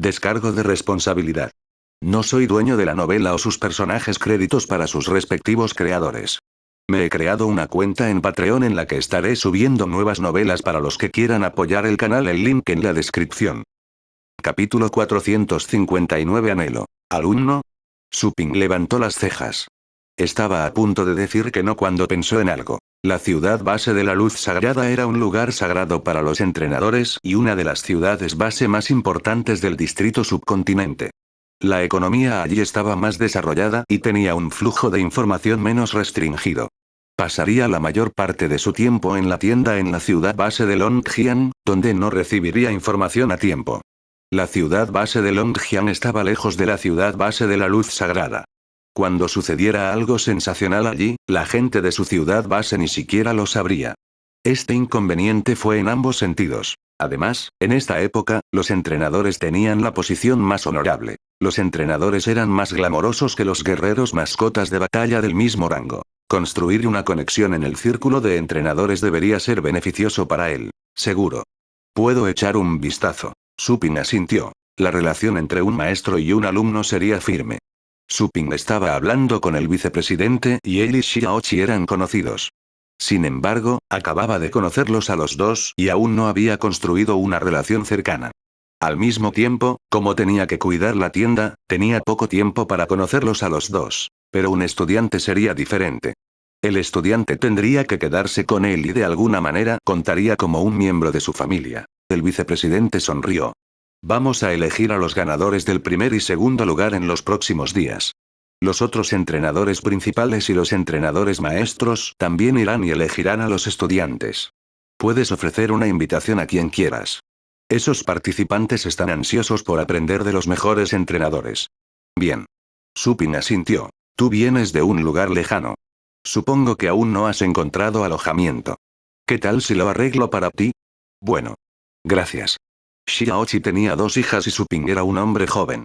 Descargo de responsabilidad. No soy dueño de la novela o sus personajes, créditos para sus respectivos creadores. Me he creado una cuenta en Patreon en la que estaré subiendo nuevas novelas para los que quieran apoyar el canal, el link en la descripción. Capítulo 459. Anhelo. ¿Alumno? Supin levantó las cejas. Estaba a punto de decir que no cuando pensó en algo. La ciudad base de la luz sagrada era un lugar sagrado para los entrenadores y una de las ciudades base más importantes del distrito subcontinente. La economía allí estaba más desarrollada y tenía un flujo de información menos restringido. Pasaría la mayor parte de su tiempo en la tienda en la ciudad base de Longjiang, donde no recibiría información a tiempo. La ciudad base de Longjiang estaba lejos de la ciudad base de la luz sagrada. Cuando sucediera algo sensacional allí, la gente de su ciudad base ni siquiera lo sabría. Este inconveniente fue en ambos sentidos. Además, en esta época, los entrenadores tenían la posición más honorable. Los entrenadores eran más glamorosos que los guerreros mascotas de batalla del mismo rango. Construir una conexión en el círculo de entrenadores debería ser beneficioso para él. Seguro. Puedo echar un vistazo. Supin asintió. La relación entre un maestro y un alumno sería firme. Supin estaba hablando con el vicepresidente y él y Xiaoqi eran conocidos. Sin embargo, acababa de conocerlos a los dos y aún no había construido una relación cercana. Al mismo tiempo, como tenía que cuidar la tienda, tenía poco tiempo para conocerlos a los dos. Pero un estudiante sería diferente. El estudiante tendría que quedarse con él y de alguna manera contaría como un miembro de su familia. El vicepresidente sonrió. Vamos a elegir a los ganadores del primer y segundo lugar en los próximos días. Los otros entrenadores principales y los entrenadores maestros también irán y elegirán a los estudiantes. Puedes ofrecer una invitación a quien quieras. Esos participantes están ansiosos por aprender de los mejores entrenadores. Bien. Supin asintió. Tú vienes de un lugar lejano. Supongo que aún no has encontrado alojamiento. ¿Qué tal si lo arreglo para ti? Bueno. Gracias. Xiaoqi tenía 2 hijas y Supin era un hombre joven.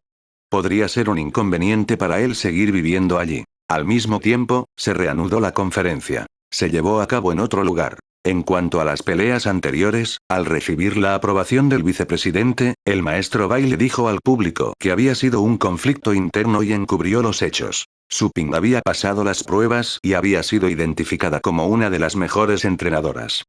Podría ser un inconveniente para él seguir viviendo allí. Al mismo tiempo, se reanudó la conferencia. Se llevó a cabo en otro lugar. En cuanto a las peleas anteriores, al recibir la aprobación del vicepresidente, el maestro Bai le dijo al público que había sido un conflicto interno y encubrió los hechos. Supin había pasado las pruebas y había sido identificada como una de las mejores entrenadoras.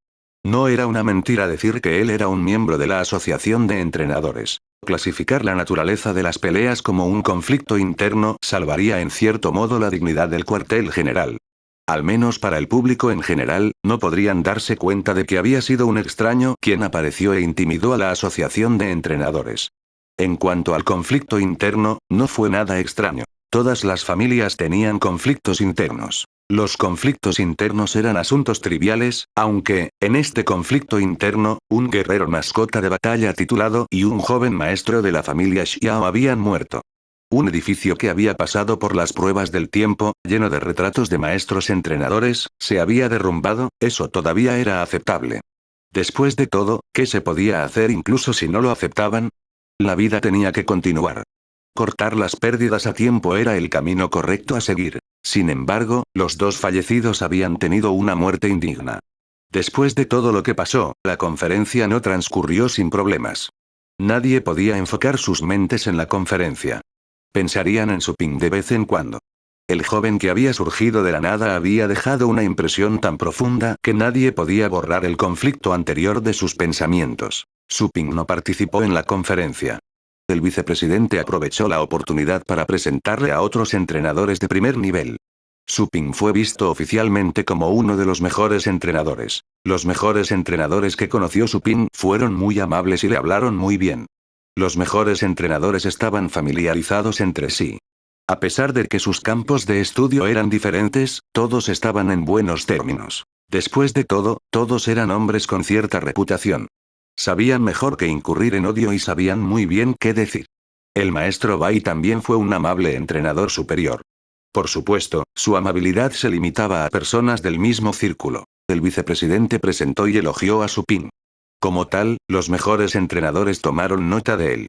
No era una mentira decir que él era un miembro de la asociación de entrenadores. Clasificar la naturaleza de las peleas como un conflicto interno salvaría en cierto modo la dignidad del cuartel general. Al menos para el público en general, no podrían darse cuenta de que había sido un extraño quien apareció e intimidó a la asociación de entrenadores. En cuanto al conflicto interno, no fue nada extraño. Todas las familias tenían conflictos internos. Los conflictos internos eran asuntos triviales, aunque, en este conflicto interno, un guerrero mascota de batalla titulado y un joven maestro de la familia Xiao habían muerto. Un edificio que había pasado por las pruebas del tiempo, lleno de retratos de maestros entrenadores, se había derrumbado, eso todavía era aceptable. Después de todo, ¿qué se podía hacer incluso si no lo aceptaban? La vida tenía que continuar. Cortar las pérdidas a tiempo era el camino correcto a seguir. Sin embargo, los 2 fallecidos habían tenido una muerte indigna. Después de todo lo que pasó, la conferencia no transcurrió sin problemas. Nadie podía enfocar sus mentes en la conferencia. Pensarían en Supin de vez en cuando. El joven que había surgido de la nada había dejado una impresión tan profunda que nadie podía borrar el conflicto anterior de sus pensamientos. Supin no participó en la conferencia. El vicepresidente aprovechó la oportunidad para presentarle a otros entrenadores de primer nivel. Supin fue visto oficialmente como uno de los mejores entrenadores. Los mejores entrenadores que conoció Supin fueron muy amables y le hablaron muy bien. Los mejores entrenadores estaban familiarizados entre sí. A pesar de que sus campos de estudio eran diferentes, todos estaban en buenos términos. Después de todo, todos eran hombres con cierta reputación. Sabían mejor que incurrir en odio y sabían muy bien qué decir. El maestro Bai también fue un amable entrenador superior. Por supuesto, su amabilidad se limitaba a personas del mismo círculo. El vicepresidente presentó y elogió a Supin. Como tal, los mejores entrenadores tomaron nota de él.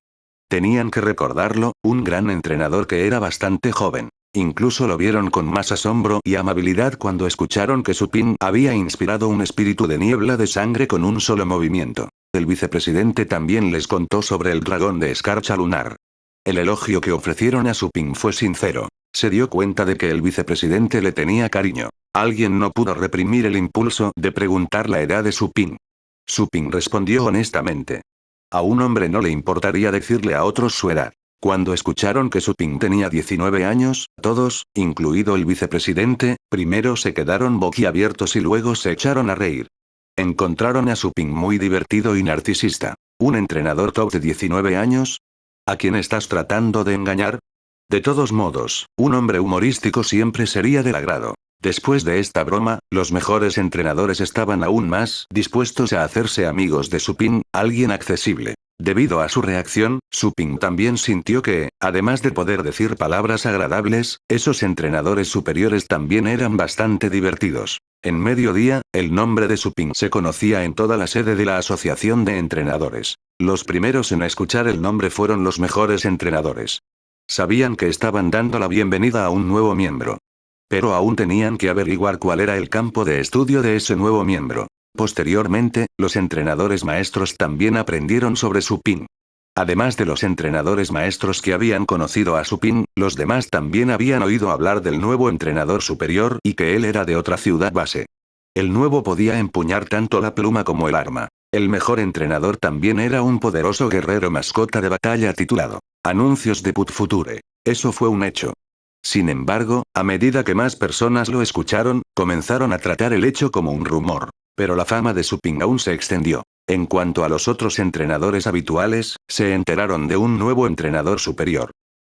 Tenían que recordarlo, un gran entrenador que era bastante joven. Incluso lo vieron con más asombro y amabilidad cuando escucharon que Supin había inspirado un espíritu de niebla de sangre con un solo movimiento. El vicepresidente también les contó sobre el dragón de escarcha lunar. El elogio que ofrecieron a Suping fue sincero. Se dio cuenta de que el vicepresidente le tenía cariño. Alguien no pudo reprimir el impulso de preguntar la edad de Suping. Suping respondió honestamente. A un hombre no le importaría decirle a otros su edad. Cuando escucharon que Suping tenía 19 años, todos, incluido el vicepresidente, primero se quedaron boquiabiertos y luego se echaron a reír. Encontraron a Suping muy divertido y narcisista. ¿Un entrenador top de 19 años? ¿A quién estás tratando de engañar? De todos modos, un hombre humorístico siempre sería del agrado. Después de esta broma, los mejores entrenadores estaban aún más dispuestos a hacerse amigos de Suping, alguien accesible. Debido a su reacción, Suping también sintió que, además de poder decir palabras agradables, esos entrenadores superiores también eran bastante divertidos. En mediodía, el nombre de Suping se conocía en toda la sede de la Asociación de Entrenadores. Los primeros en escuchar el nombre fueron los mejores entrenadores. Sabían que estaban dando la bienvenida a un nuevo miembro. Pero aún tenían que averiguar cuál era el campo de estudio de ese nuevo miembro. Posteriormente, los entrenadores maestros también aprendieron sobre Suping. Además de los entrenadores maestros que habían conocido a Suping, los demás también habían oído hablar del nuevo entrenador superior y que él era de otra ciudad base. El nuevo podía empuñar tanto la pluma como el arma. El mejor entrenador también era un poderoso guerrero mascota de batalla titulado Anuncios de Put Future. Eso fue un hecho. Sin embargo, a medida que más personas lo escucharon, comenzaron a tratar el hecho como un rumor. Pero la fama de Suping aún se extendió. En cuanto a los otros entrenadores habituales, se enteraron de un nuevo entrenador superior.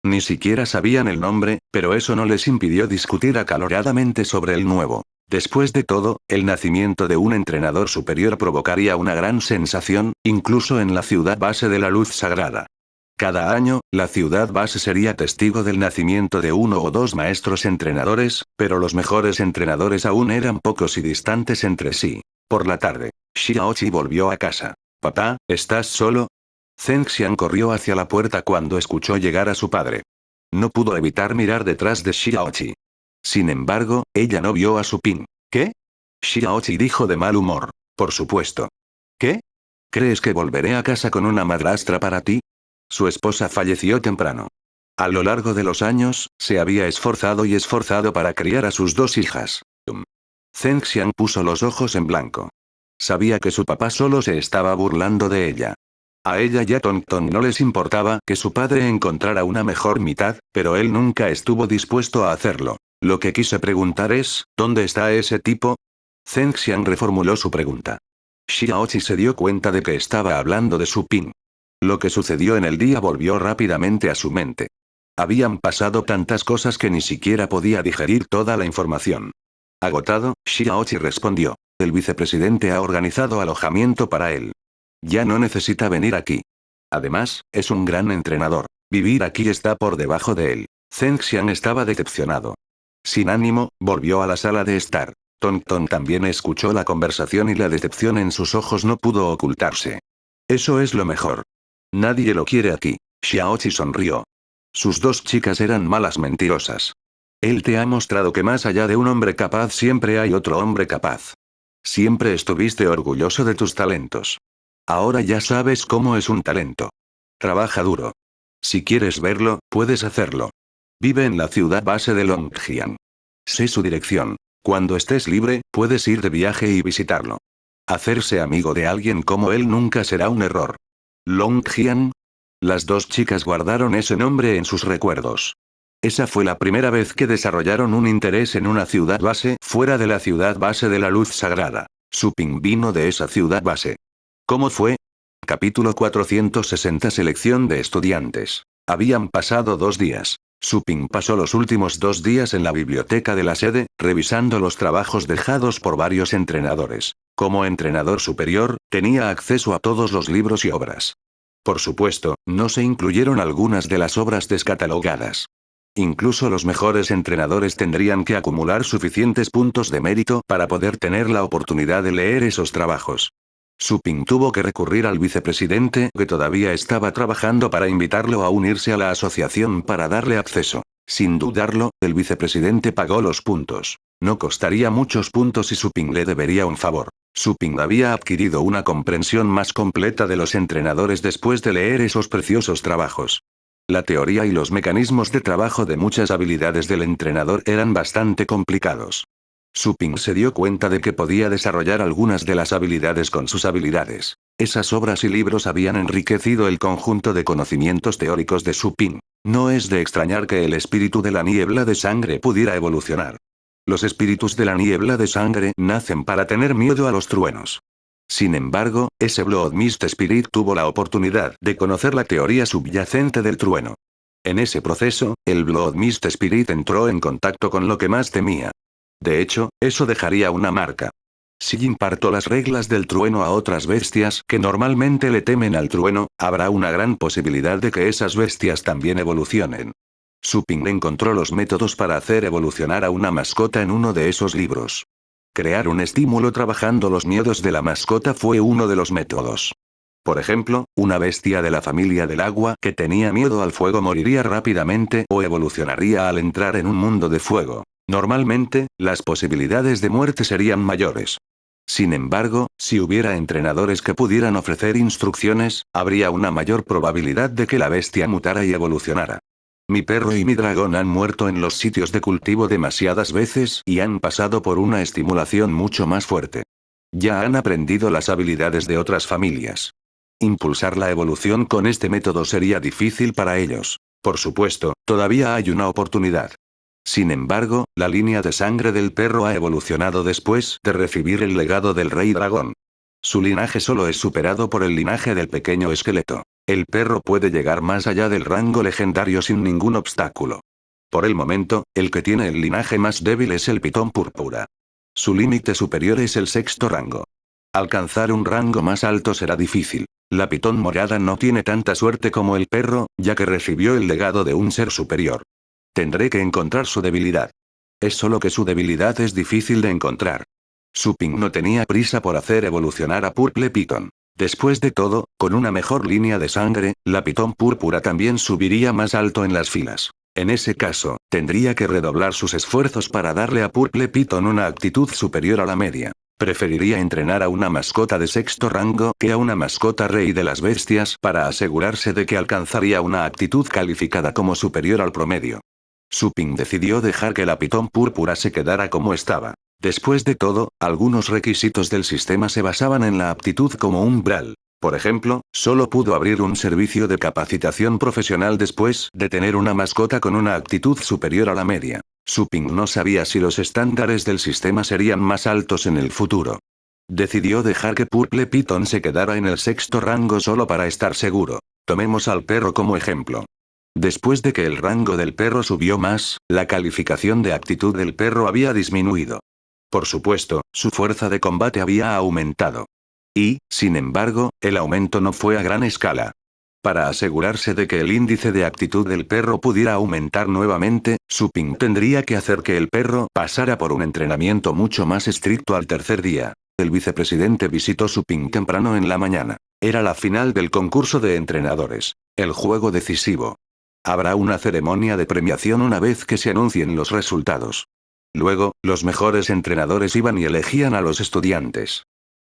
Ni siquiera sabían el nombre, pero eso no les impidió discutir acaloradamente sobre el nuevo. Después de todo, el nacimiento de un entrenador superior provocaría una gran sensación, incluso en la ciudad base de la luz sagrada. Cada año, la ciudad base sería testigo del nacimiento de uno o dos maestros entrenadores, pero los mejores entrenadores aún eran pocos y distantes entre sí. Por la tarde, Xiaoqi volvió a casa. «Papá, ¿estás solo?» Zheng Xian corrió hacia la puerta cuando escuchó llegar a su padre. No pudo evitar mirar detrás de Xiaoqi. Sin embargo, ella no vio a Suping. ¿Qué? Xiaoqi dijo de mal humor. Por supuesto. ¿Qué? ¿Crees que volveré a casa con una madrastra para ti? Su esposa falleció temprano. A lo largo de los años, se había esforzado para criar a sus dos hijas. Zheng Xian puso los ojos en blanco. Sabía que su papá solo se estaba burlando de ella. A ella y a Tonton no les importaba que su padre encontrara una mejor mitad, pero él nunca estuvo dispuesto a hacerlo. Lo que quise preguntar es, ¿dónde está ese tipo? Zheng Xian reformuló su pregunta. Xiaoqi se dio cuenta de que estaba hablando de Suping. Lo que sucedió en el día volvió rápidamente a su mente. Habían pasado tantas cosas que ni siquiera podía digerir toda la información. Agotado, Xiaoqi respondió. El vicepresidente ha organizado alojamiento para él. Ya no necesita venir aquí. Además, es un gran entrenador. Vivir aquí está por debajo de él. Zheng Xian estaba decepcionado. Sin ánimo, volvió a la sala de estar. Tonton también escuchó la conversación y la decepción en sus ojos no pudo ocultarse. Eso es lo mejor. Nadie lo quiere aquí. Xiaoqi sonrió. Sus dos chicas eran malas mentirosas. Él te ha mostrado que más allá de un hombre capaz siempre hay otro hombre capaz. Siempre estuviste orgulloso de tus talentos. Ahora ya sabes cómo es un talento. Trabaja duro. Si quieres verlo, puedes hacerlo. Vive en la ciudad base de Longjiang. Sé su dirección. Cuando estés libre, puedes ir de viaje y visitarlo. Hacerse amigo de alguien como él nunca será un error. Longjiang. Las dos chicas guardaron ese nombre en sus recuerdos. Esa fue la primera vez que desarrollaron un interés en una ciudad base fuera de la ciudad base de la luz sagrada. Suping vino de esa ciudad base. ¿Cómo fue? Capítulo 460 Selección de estudiantes. Habían pasado 2 días. Suping pasó los últimos 2 días en la biblioteca de la sede, revisando los trabajos dejados por varios entrenadores. Como entrenador superior, tenía acceso a todos los libros y obras. Por supuesto, no se incluyeron algunas de las obras descatalogadas. Incluso los mejores entrenadores tendrían que acumular suficientes puntos de mérito para poder tener la oportunidad de leer esos trabajos. Suping tuvo que recurrir al vicepresidente que todavía estaba trabajando para invitarlo a unirse a la asociación para darle acceso. Sin dudarlo, el vicepresidente pagó los puntos. No costaría muchos puntos y Suping le debería un favor. Su Ping había adquirido una comprensión más completa de los entrenadores después de leer esos preciosos trabajos. La teoría y los mecanismos de trabajo de muchas habilidades del entrenador eran bastante complicados. Su Ping se dio cuenta de que podía desarrollar algunas de las habilidades con sus habilidades. Esas obras y libros habían enriquecido el conjunto de conocimientos teóricos de Su Ping. No es de extrañar que el espíritu de la niebla de sangre pudiera evolucionar. Los espíritus de la niebla de sangre nacen para tener miedo a los truenos. Sin embargo, ese Blood Mist Spirit tuvo la oportunidad de conocer la teoría subyacente del trueno. En ese proceso, el Blood Mist Spirit entró en contacto con lo que más temía. De hecho, eso dejaría una marca. Si imparto las reglas del trueno a otras bestias que normalmente le temen al trueno, habrá una gran posibilidad de que esas bestias también evolucionen. Su Ping encontró los métodos para hacer evolucionar a una mascota en uno de esos libros. Crear un estímulo trabajando los miedos de la mascota fue uno de los métodos. Por ejemplo, una bestia de la familia del agua que tenía miedo al fuego moriría rápidamente o evolucionaría al entrar en un mundo de fuego. Normalmente, las posibilidades de muerte serían mayores. Sin embargo, si hubiera entrenadores que pudieran ofrecer instrucciones, habría una mayor probabilidad de que la bestia mutara y evolucionara. Mi perro y mi dragón han muerto en los sitios de cultivo demasiadas veces y han pasado por una estimulación mucho más fuerte. Ya han aprendido las habilidades de otras familias. Impulsar la evolución con este método sería difícil para ellos. Por supuesto, todavía hay una oportunidad. Sin embargo, la línea de sangre del perro ha evolucionado después de recibir el legado del rey dragón. Su linaje solo es superado por el linaje del pequeño esqueleto. El perro puede llegar más allá del rango legendario sin ningún obstáculo. Por el momento, el que tiene el linaje más débil es el pitón púrpura. Su límite superior es el sexto rango. Alcanzar un rango más alto será difícil. La pitón morada no tiene tanta suerte como el perro, ya que recibió el legado de un ser superior. Tendré que encontrar su debilidad. Es solo que su debilidad es difícil de encontrar. Su Ping no tenía prisa por hacer evolucionar a Purple Piton. Después de todo, con una mejor línea de sangre, la pitón púrpura también subiría más alto en las filas. En ese caso, tendría que redoblar sus esfuerzos para darle a Purple Piton una actitud superior a la media. Preferiría entrenar a una mascota de sexto rango que a una mascota rey de las bestias para asegurarse de que alcanzaría una actitud calificada como superior al promedio. Su Ping decidió dejar que la pitón púrpura se quedara como estaba. Después de todo, algunos requisitos del sistema se basaban en la aptitud como umbral. Por ejemplo, solo pudo abrir un servicio de capacitación profesional después de tener una mascota con una actitud superior a la media. Su Ping no sabía si los estándares del sistema serían más altos en el futuro. Decidió dejar que Purple Piton se quedara en el sexto rango solo para estar seguro. Tomemos al perro como ejemplo. Después de que el rango del perro subió más, la calificación de actitud del perro había disminuido. Por supuesto, su fuerza de combate había aumentado. Y, sin embargo, el aumento no fue a gran escala. Para asegurarse de que el índice de actitud del perro pudiera aumentar nuevamente, Su Ping tendría que hacer que el perro pasara por un entrenamiento mucho más estricto al tercer día. El vicepresidente visitó Su Ping temprano en la mañana. Era la final del concurso de entrenadores. El juego decisivo. Habrá una ceremonia de premiación una vez que se anuncien los resultados. Luego, los mejores entrenadores iban y elegían a los estudiantes.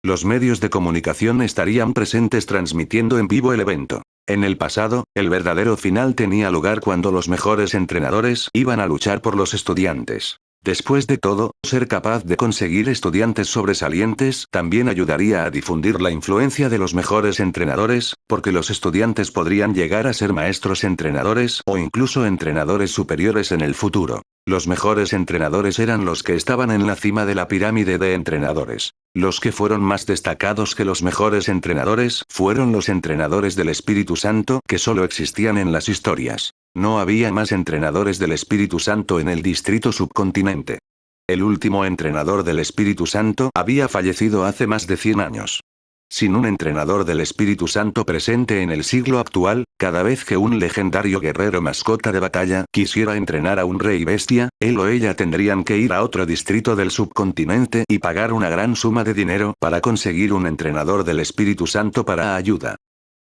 Los medios de comunicación estarían presentes transmitiendo en vivo el evento. En el pasado, el verdadero final tenía lugar cuando los mejores entrenadores iban a luchar por los estudiantes. Después de todo, ser capaz de conseguir estudiantes sobresalientes también ayudaría a difundir la influencia de los mejores entrenadores, porque los estudiantes podrían llegar a ser maestros entrenadores o incluso entrenadores superiores en el futuro. Los mejores entrenadores eran los que estaban en la cima de la pirámide de entrenadores. Los que fueron más destacados que los mejores entrenadores fueron los entrenadores del Espíritu Santo que solo existían en las historias. No había más entrenadores del Espíritu Santo en el distrito subcontinente. El último entrenador del Espíritu Santo había fallecido hace más de 100 años. Sin un entrenador del Espíritu Santo presente en el siglo actual, cada vez que un legendario guerrero mascota de batalla quisiera entrenar a un rey bestia, él o ella tendrían que ir a otro distrito del subcontinente y pagar una gran suma de dinero para conseguir un entrenador del Espíritu Santo para ayuda.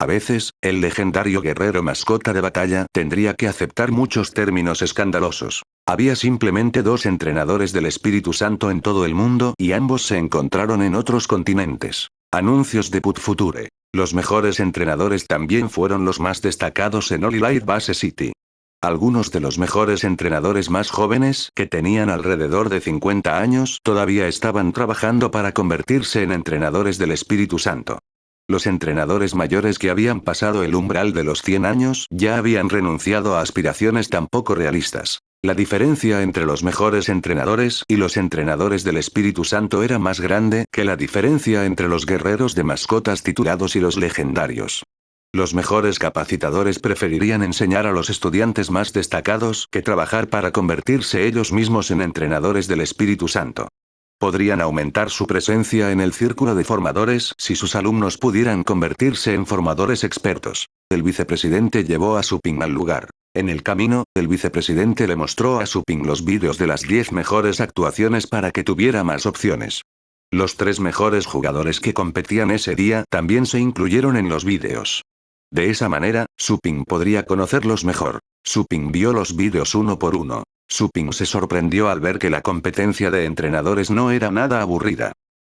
A veces, el legendario guerrero mascota de batalla tendría que aceptar muchos términos escandalosos. Había simplemente 2 entrenadores del Espíritu Santo en todo el mundo y ambos se encontraron en otros continentes. Anuncios de Put Future. Los mejores entrenadores también fueron los más destacados en All Elite Base City. Algunos de los mejores entrenadores más jóvenes, que tenían alrededor de 50 años, todavía estaban trabajando para convertirse en entrenadores del Espíritu Santo. Los entrenadores mayores que habían pasado el umbral de los 100 años ya habían renunciado a aspiraciones tan poco realistas. La diferencia entre los mejores entrenadores y los entrenadores del Espíritu Santo era más grande que la diferencia entre los guerreros de mascotas titulados y los legendarios. Los mejores capacitadores preferirían enseñar a los estudiantes más destacados que trabajar para convertirse ellos mismos en entrenadores del Espíritu Santo. Podrían aumentar su presencia en el círculo de formadores si sus alumnos pudieran convertirse en formadores expertos. El vicepresidente llevó a Suping al lugar. En el camino, el vicepresidente le mostró a Suping los vídeos de las 10 mejores actuaciones para que tuviera más opciones. Los 3 mejores jugadores que competían ese día también se incluyeron en los vídeos. De esa manera, Suping podría conocerlos mejor. Suping vio los vídeos uno por uno. Suping se sorprendió al ver que la competencia de entrenadores no era nada aburrida.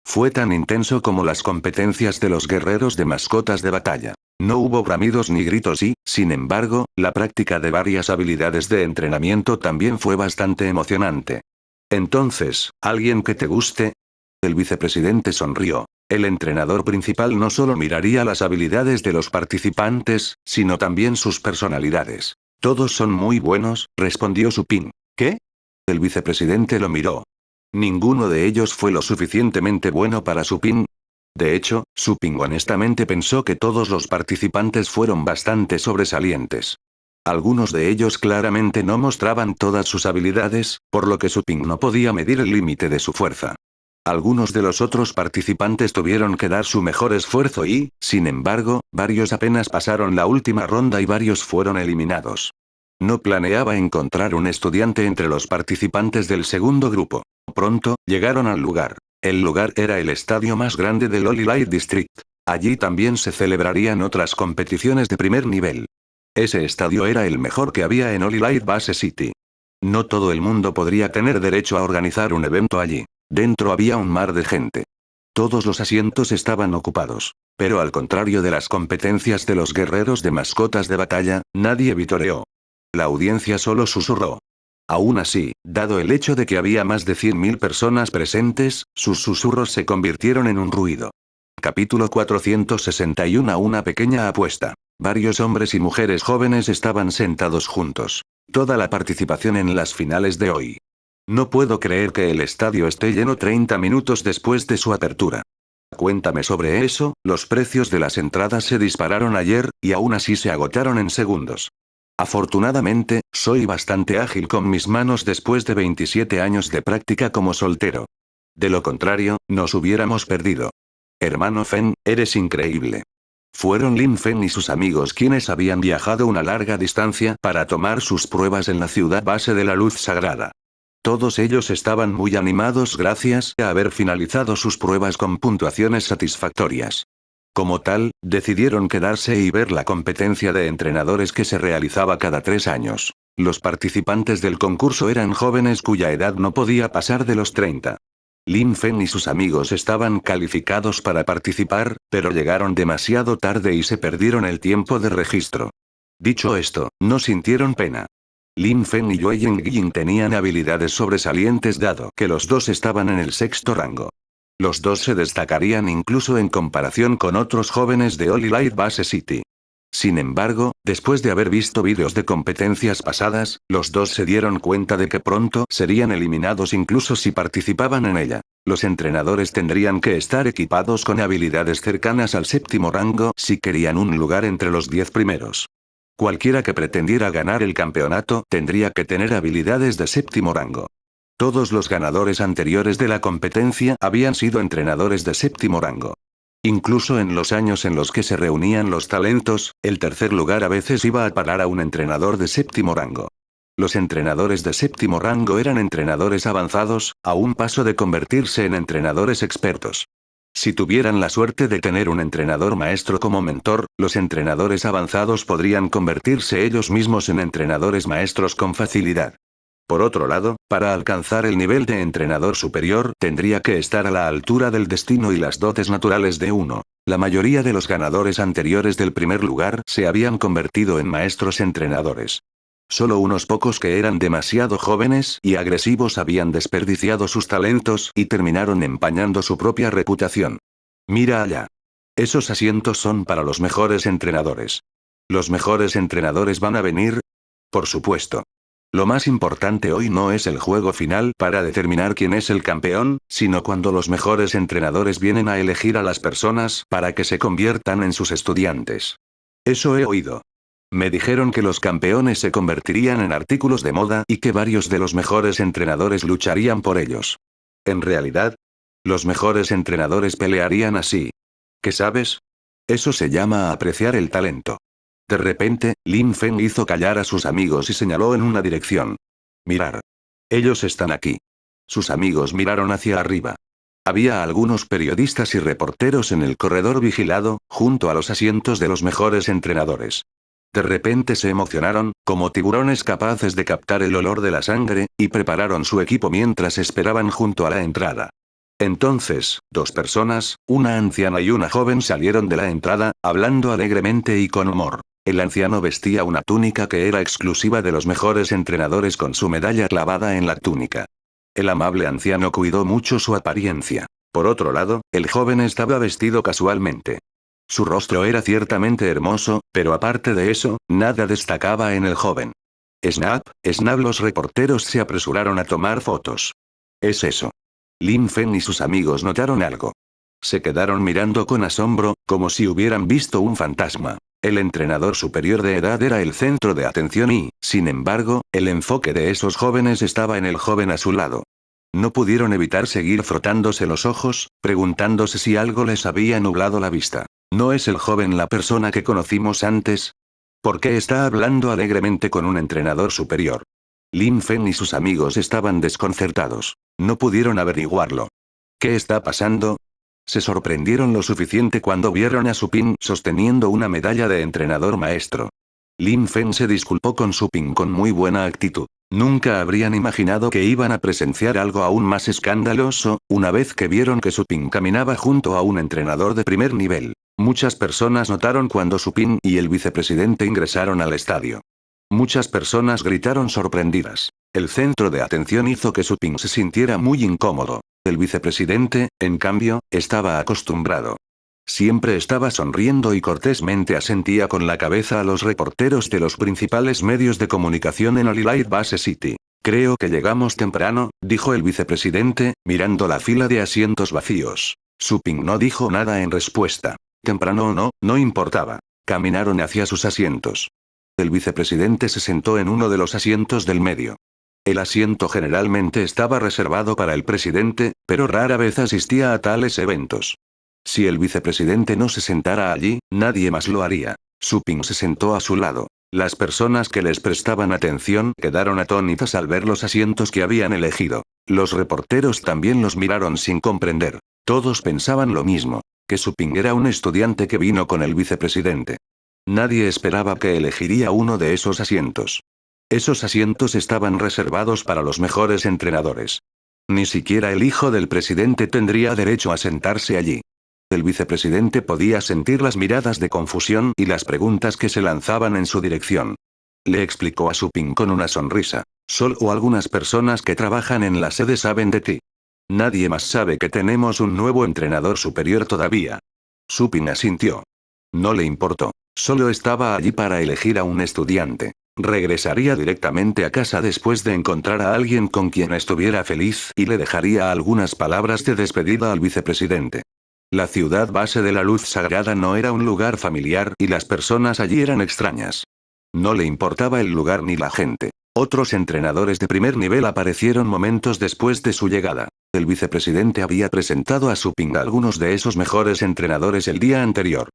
Fue tan intenso como las competencias de los guerreros de mascotas de batalla. No hubo bramidos ni gritos y, sin embargo, la práctica de varias habilidades de entrenamiento también fue bastante emocionante. Entonces, ¿alguien que te guste? El vicepresidente sonrió. El entrenador principal no solo miraría las habilidades de los participantes, sino también sus personalidades. Todos son muy buenos, respondió Suping. ¿Qué? El vicepresidente lo miró. Ninguno de ellos fue lo suficientemente bueno para Suping. De hecho, Suping honestamente pensó que todos los participantes fueron bastante sobresalientes. Algunos de ellos claramente no mostraban todas sus habilidades, por lo que Suping no podía medir el límite de su fuerza. Algunos de los otros participantes tuvieron que dar su mejor esfuerzo y, sin embargo, varios apenas pasaron la última ronda y varios fueron eliminados. No planeaba encontrar un estudiante entre los participantes del segundo grupo. Pronto, llegaron al lugar. El lugar era el estadio más grande del All Elite District. Allí también se celebrarían otras competiciones de primer nivel. Ese estadio era el mejor que había en All Elite Base City. No todo el mundo podría tener derecho a organizar un evento allí. Dentro había un mar de gente. Todos los asientos estaban ocupados. Pero al contrario de las competencias de los guerreros de mascotas de batalla, nadie vitoreó. La audiencia solo susurró. Aún así, dado el hecho de que había más de 100.000 personas presentes, sus susurros se convirtieron en un ruido. Capítulo 461. Una pequeña apuesta. Varios hombres y mujeres jóvenes estaban sentados juntos. Toda la participación en las finales de hoy. No puedo creer que el estadio esté lleno 30 minutos después de su apertura. Cuéntame sobre eso. Los precios de las entradas se dispararon ayer, y aún así se agotaron en segundos. Afortunadamente, soy bastante ágil con mis manos después de 27 años de práctica como soltero. De lo contrario, nos hubiéramos perdido. Hermano Fen, eres increíble. Fueron Lin Fen y sus amigos quienes habían viajado una larga distancia para tomar sus pruebas en la ciudad base de la luz sagrada. Todos ellos estaban muy animados gracias a haber finalizado sus pruebas con puntuaciones satisfactorias. Como tal, decidieron quedarse y ver la competencia de entrenadores que se realizaba cada 3 años. Los participantes del concurso eran jóvenes cuya edad no podía pasar de los 30. Lin Fen y sus amigos estaban calificados para participar, pero llegaron demasiado tarde y se perdieron el tiempo de registro. Dicho esto, no sintieron pena. Lin Fen y Yue Ying tenían habilidades sobresalientes dado que los dos estaban en el 6º rango. Los dos se destacarían incluso en comparación con otros jóvenes de All Elite Base City. Sin embargo, después de haber visto vídeos de competencias pasadas, los dos se dieron cuenta de que pronto serían eliminados incluso si participaban en ella. Los entrenadores tendrían que estar equipados con habilidades cercanas al 7º rango si querían un lugar entre los 10 primeros. Cualquiera que pretendiera ganar el campeonato tendría que tener habilidades de 7º rango. Todos los ganadores anteriores de la competencia habían sido entrenadores de 7º rango. Incluso en los años en los que se reunían los talentos, el tercer lugar a veces iba a parar a un entrenador de 7º rango. Los entrenadores de 7º rango eran entrenadores avanzados, a un paso de convertirse en entrenadores expertos. Si tuvieran la suerte de tener un entrenador maestro como mentor, los entrenadores avanzados podrían convertirse ellos mismos en entrenadores maestros con facilidad. Por otro lado, para alcanzar el nivel de entrenador superior, tendría que estar a la altura del destino y las dotes naturales de uno. La mayoría de los ganadores anteriores del primer lugar se habían convertido en maestros entrenadores. Solo unos pocos que eran demasiado jóvenes y agresivos habían desperdiciado sus talentos y terminaron empañando su propia reputación. Mira allá. Esos asientos son para los mejores entrenadores. ¿Los mejores entrenadores van a venir? Por supuesto. Lo más importante hoy no es el juego final para determinar quién es el campeón, sino cuando los mejores entrenadores vienen a elegir a las personas para que se conviertan en sus estudiantes. Eso he oído. Me dijeron que los campeones se convertirían en artículos de moda y que varios de los mejores entrenadores lucharían por ellos. En realidad, los mejores entrenadores pelearían así. ¿Qué sabes? Eso se llama apreciar el talento. De repente, Lin Feng hizo callar a sus amigos y señaló en una dirección. Mirar. Ellos están aquí. Sus amigos miraron hacia arriba. Había algunos periodistas y reporteros en el corredor vigilado, junto a los asientos de los mejores entrenadores. De repente se emocionaron, como tiburones capaces de captar el olor de la sangre, y prepararon su equipo mientras esperaban junto a la entrada. Entonces, dos personas, una anciana y una joven salieron de la entrada, hablando alegremente y con humor. El anciano vestía una túnica que era exclusiva de los mejores entrenadores con su medalla clavada en la túnica. El amable anciano cuidó mucho su apariencia. Por otro lado, el joven estaba vestido casualmente. Su rostro era ciertamente hermoso, pero aparte de eso, nada destacaba en el joven. Snap, snap, los reporteros se apresuraron a tomar fotos. Es eso. Lin Feng y sus amigos notaron algo. Se quedaron mirando con asombro, como si hubieran visto un fantasma. El entrenador superior de edad era el centro de atención y, sin embargo, el enfoque de esos jóvenes estaba en el joven a su lado. No pudieron evitar seguir frotándose los ojos, preguntándose si algo les había nublado la vista. ¿No es el joven la persona que conocimos antes? ¿Por qué está hablando alegremente con un entrenador superior? Lin Feng y sus amigos estaban desconcertados. No pudieron averiguarlo. ¿Qué está pasando? Se sorprendieron lo suficiente cuando vieron a Su Ping sosteniendo una medalla de entrenador maestro. Lin Feng se disculpó con Su Ping con muy buena actitud. Nunca habrían imaginado que iban a presenciar algo aún más escandaloso, una vez que vieron que Su Ping caminaba junto a un entrenador de primer nivel. Muchas personas notaron cuando Su Ping y el vicepresidente ingresaron al estadio. Muchas personas gritaron sorprendidas. El centro de atención hizo que Su Ping se sintiera muy incómodo. El vicepresidente, en cambio, estaba acostumbrado. Siempre estaba sonriendo y cortésmente asentía con la cabeza a los reporteros de los principales medios de comunicación en Olilite Base City. Creo que llegamos temprano, dijo el vicepresidente, mirando la fila de asientos vacíos. Su Ping no dijo nada en respuesta. Temprano o no, no importaba. Caminaron hacia sus asientos. El vicepresidente se sentó en uno de los asientos del medio. El asiento generalmente estaba reservado para el presidente, pero rara vez asistía a tales eventos. Si el vicepresidente no se sentara allí, nadie más lo haría. Su Ping se sentó a su lado. Las personas que les prestaban atención quedaron atónitas al ver los asientos que habían elegido. Los reporteros también los miraron sin comprender. Todos pensaban lo mismo, que Su Ping era un estudiante que vino con el vicepresidente. Nadie esperaba que elegiría uno de esos asientos. Esos asientos estaban reservados para los mejores entrenadores. Ni siquiera el hijo del presidente tendría derecho a sentarse allí. El vicepresidente podía sentir las miradas de confusión y las preguntas que se lanzaban en su dirección. Le explicó a Su Ping con una sonrisa. Solo algunas personas que trabajan en la sede saben de ti. Nadie más sabe que tenemos un nuevo entrenador superior todavía. Su Ping asintió. No le importó. Solo estaba allí para elegir a un estudiante. Regresaría directamente a casa después de encontrar a alguien con quien estuviera feliz y le dejaría algunas palabras de despedida al vicepresidente. La ciudad base de la luz sagrada no era un lugar familiar y las personas allí eran extrañas. No le importaba el lugar ni la gente. Otros entrenadores de primer nivel aparecieron momentos después de su llegada. El vicepresidente había presentado a Su Ping a algunos de esos mejores entrenadores el día anterior.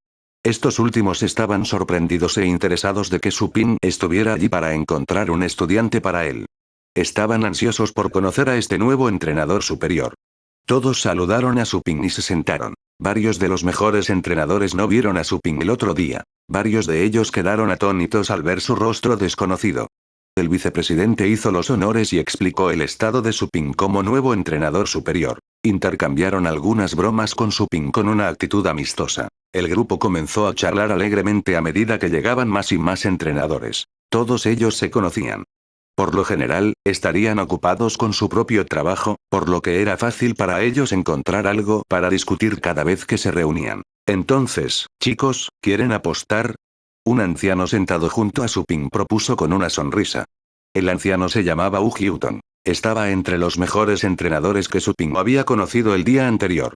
Estos últimos estaban sorprendidos e interesados de que Su Ping estuviera allí para encontrar un estudiante para él. Estaban ansiosos por conocer a este nuevo entrenador superior. Todos saludaron a Su Ping y se sentaron. Varios de los mejores entrenadores no vieron a Su Ping el otro día. Varios de ellos quedaron atónitos al ver su rostro desconocido. El vicepresidente hizo los honores y explicó el estado de Su Ping como nuevo entrenador superior. Intercambiaron algunas bromas con Su Ping con una actitud amistosa. El grupo comenzó a charlar alegremente a medida que llegaban más y más entrenadores. Todos ellos se conocían. Por lo general, estarían ocupados con su propio trabajo, por lo que era fácil para ellos encontrar algo para discutir cada vez que se reunían. Entonces, chicos, ¿quieren apostar? Un anciano sentado junto a Su Ping propuso con una sonrisa. El anciano se llamaba Wu Hyuton. Estaba entre los mejores entrenadores que Su Ping había conocido el día anterior.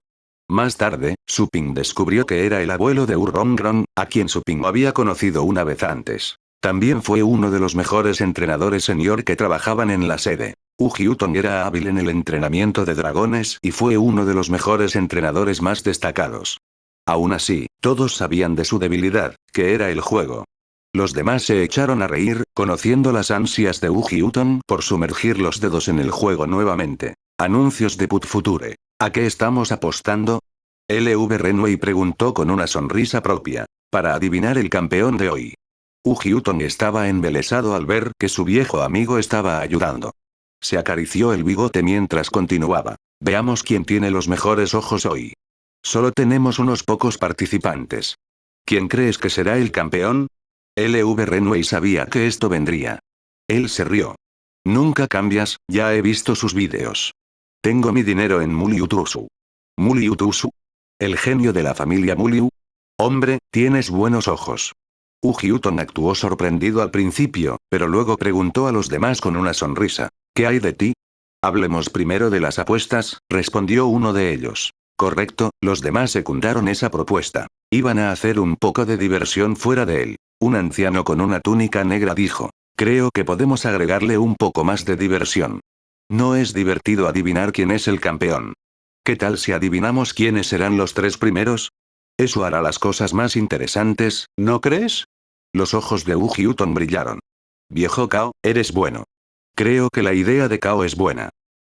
Más tarde, Su Ping descubrió que era el abuelo de Wu Rongron, a quien Su Ping había conocido una vez antes. También fue uno de los mejores entrenadores senior que trabajaban en la sede. Wu Hyuton era hábil en el entrenamiento de dragones y fue uno de los mejores entrenadores más destacados. Aún así, todos sabían de su debilidad, que era el juego. Los demás se echaron a reír, conociendo las ansias de Wu Hyuton por sumergir los dedos en el juego nuevamente. Anuncios de Put Future. ¿A qué estamos apostando? LV Renwei preguntó con una sonrisa propia. Para adivinar el campeón de hoy. Wu Hyuton estaba embelesado al ver que su viejo amigo estaba ayudando. Se acarició el bigote mientras continuaba. Veamos quién tiene los mejores ojos hoy. Solo tenemos unos pocos participantes. ¿Quién crees que será el campeón? LV Renwei sabía que esto vendría. Él se rió. Nunca cambias, ya he visto sus vídeos. Tengo mi dinero en Muliutusu. ¿Muliutusu? ¿El genio de la familia Muliu? Hombre, tienes buenos ojos. Wu Hyuton actuó sorprendido al principio, pero luego preguntó a los demás con una sonrisa. ¿Qué hay de ti? Hablemos primero de las apuestas, respondió uno de ellos. Correcto, los demás secundaron esa propuesta. Iban a hacer un poco de diversión fuera de él. Un anciano con una túnica negra dijo. Creo que podemos agregarle un poco más de diversión. No es divertido adivinar quién es el campeón. ¿Qué tal si adivinamos quiénes serán los 3 primeros? Eso hará las cosas más interesantes, ¿no crees? Los ojos de Wu Hyuton brillaron. Viejo Cao, eres bueno. Creo que la idea de Cao es buena.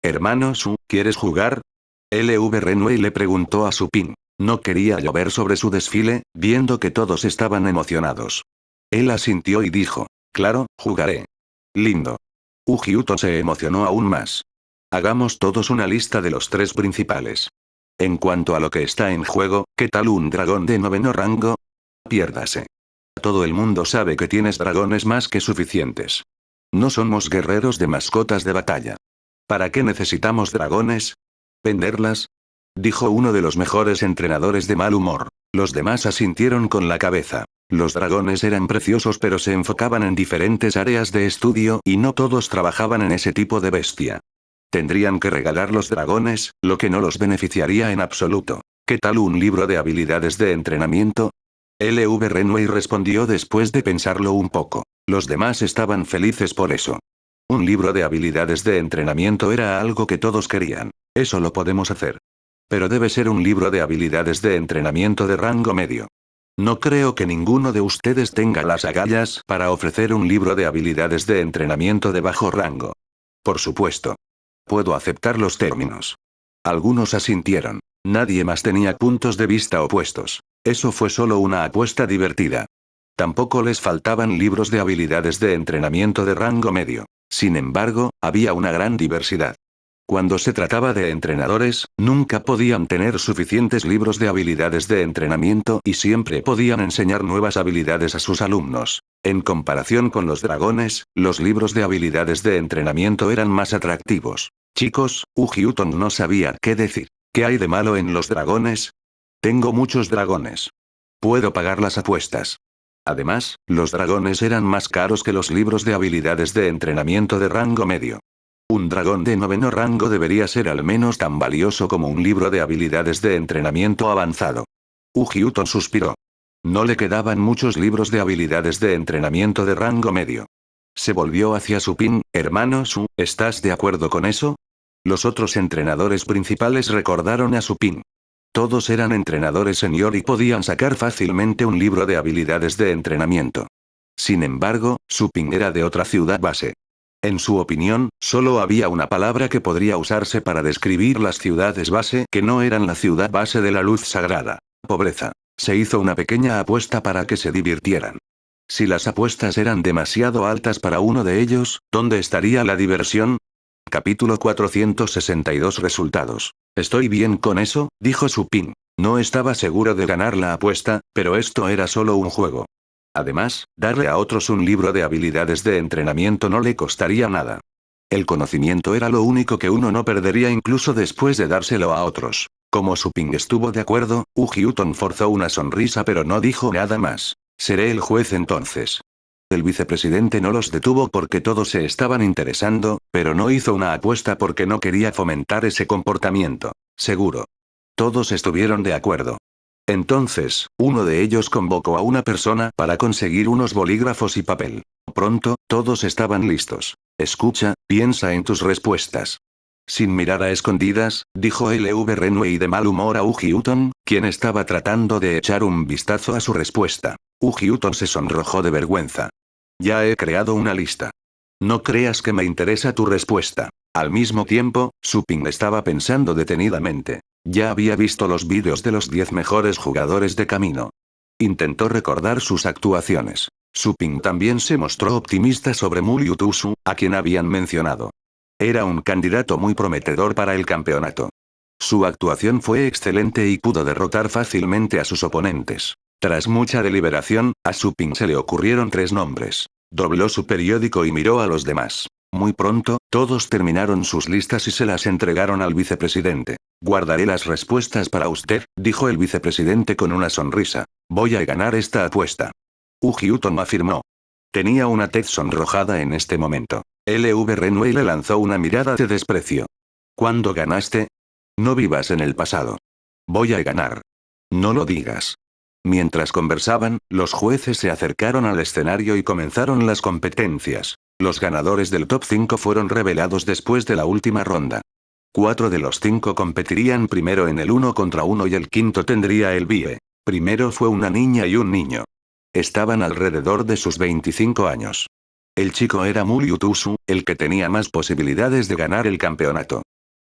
Hermano Su, ¿quieres jugar? LV Renwei le preguntó a Su Ping. No quería llover sobre su desfile, viendo que todos estaban emocionados. Él asintió y dijo. Claro, jugaré. Lindo. Wu Hyuton se emocionó aún más. Hagamos todos una lista de los 3 principales. En cuanto a lo que está en juego, ¿qué tal un dragón de 9º rango? Piérdase. Todo el mundo sabe que tienes dragones más que suficientes. No somos guerreros de mascotas de batalla. ¿Para qué necesitamos dragones? ¿Venderlas? Dijo uno de los mejores entrenadores de mal humor. Los demás asintieron con la cabeza. Los dragones eran preciosos pero se enfocaban en diferentes áreas de estudio y no todos trabajaban en ese tipo de bestia. Tendrían que regalar los dragones, lo que no los beneficiaría en absoluto. ¿Qué tal un libro de habilidades de entrenamiento? LV Renwei respondió después de pensarlo un poco. Los demás estaban felices por eso. Un libro de habilidades de entrenamiento era algo que todos querían. Eso lo podemos hacer. Pero debe ser un libro de habilidades de entrenamiento de rango medio. No creo que ninguno de ustedes tenga las agallas para ofrecer un libro de habilidades de entrenamiento de bajo rango. Por supuesto. Puedo aceptar los términos. Algunos asintieron. Nadie más tenía puntos de vista opuestos. Eso fue solo una apuesta divertida. Tampoco les faltaban libros de habilidades de entrenamiento de rango medio. Sin embargo, había una gran diversidad. Cuando se trataba de entrenadores, nunca podían tener suficientes libros de habilidades de entrenamiento y siempre podían enseñar nuevas habilidades a sus alumnos. En comparación con los dragones, los libros de habilidades de entrenamiento eran más atractivos. Chicos, Wu Hyuton no sabía qué decir. ¿Qué hay de malo en los dragones? Tengo muchos dragones. Puedo pagar las apuestas. Además, los dragones eran más caros que los libros de habilidades de entrenamiento de rango medio. Un dragón de 9º rango debería ser al menos tan valioso como un libro de habilidades de entrenamiento avanzado. Wu Hyuton suspiró. No le quedaban muchos libros de habilidades de entrenamiento de rango medio. Se volvió hacia Su Ping. Hermano Su, ¿estás de acuerdo con eso? Los otros entrenadores principales recordaron a Su Ping. Todos eran entrenadores senior y podían sacar fácilmente un libro de habilidades de entrenamiento. Sin embargo, Su Ping era de otra ciudad base. En su opinión, solo había una palabra que podría usarse para describir las ciudades base que no eran la ciudad base de la luz sagrada. Pobreza. Se hizo una pequeña apuesta para que se divirtieran. Si las apuestas eran demasiado altas para uno de ellos, ¿dónde estaría la diversión? Capítulo 462 Resultados. Estoy bien con eso, dijo Supin. No estaba seguro de ganar la apuesta, pero esto era solo un juego. Además, darle a otros un libro de habilidades de entrenamiento no le costaría nada. El conocimiento era lo único que uno no perdería incluso después de dárselo a otros. Como Supin estuvo de acuerdo, Ujiuton forzó una sonrisa pero no dijo nada más. Seré el juez entonces. El vicepresidente no los detuvo porque todos se estaban interesando, pero no hizo una apuesta porque no quería fomentar ese comportamiento. Seguro. Todos estuvieron de acuerdo. Entonces, uno de ellos convocó a una persona para conseguir unos bolígrafos y papel. Pronto, todos estaban listos. Escucha, piensa en tus respuestas. Sin mirar a escondidas, dijo L.V. Renway de mal humor a Ujiuton, quien estaba tratando de echar un vistazo a su respuesta. Ujiuton se sonrojó de vergüenza. Ya he creado una lista. No creas que me interesa tu respuesta. Al mismo tiempo, Supin estaba pensando detenidamente. Ya había visto los vídeos de los 10 mejores jugadores de camino. Intentó recordar sus actuaciones. Supin también se mostró optimista sobre Muliutusu, a quien habían mencionado. Era un candidato muy prometedor para el campeonato. Su actuación fue excelente y pudo derrotar fácilmente a sus oponentes. Tras mucha deliberación, a Supin se le ocurrieron 3 nombres. Dobló su periódico y miró a los demás. Muy pronto, todos terminaron sus listas y se las entregaron al vicepresidente. Guardaré las respuestas para usted, dijo el vicepresidente con una sonrisa. Voy a ganar esta apuesta. Ujiuton afirmó. Tenía una tez sonrojada en este momento. L.V. Renway le lanzó una mirada de desprecio. ¿Cuándo ganaste? No vivas en el pasado. Voy a ganar. No lo digas. Mientras conversaban, los jueces se acercaron al escenario y comenzaron las competencias. Los ganadores del top 5 fueron revelados después de la última ronda. 4 de los 5 competirían primero en el 1 contra 1 y el quinto tendría el bie. Primero fue una niña y un niño. Estaban alrededor de sus 25 años. El chico era Muliutusu, el que tenía más posibilidades de ganar el campeonato.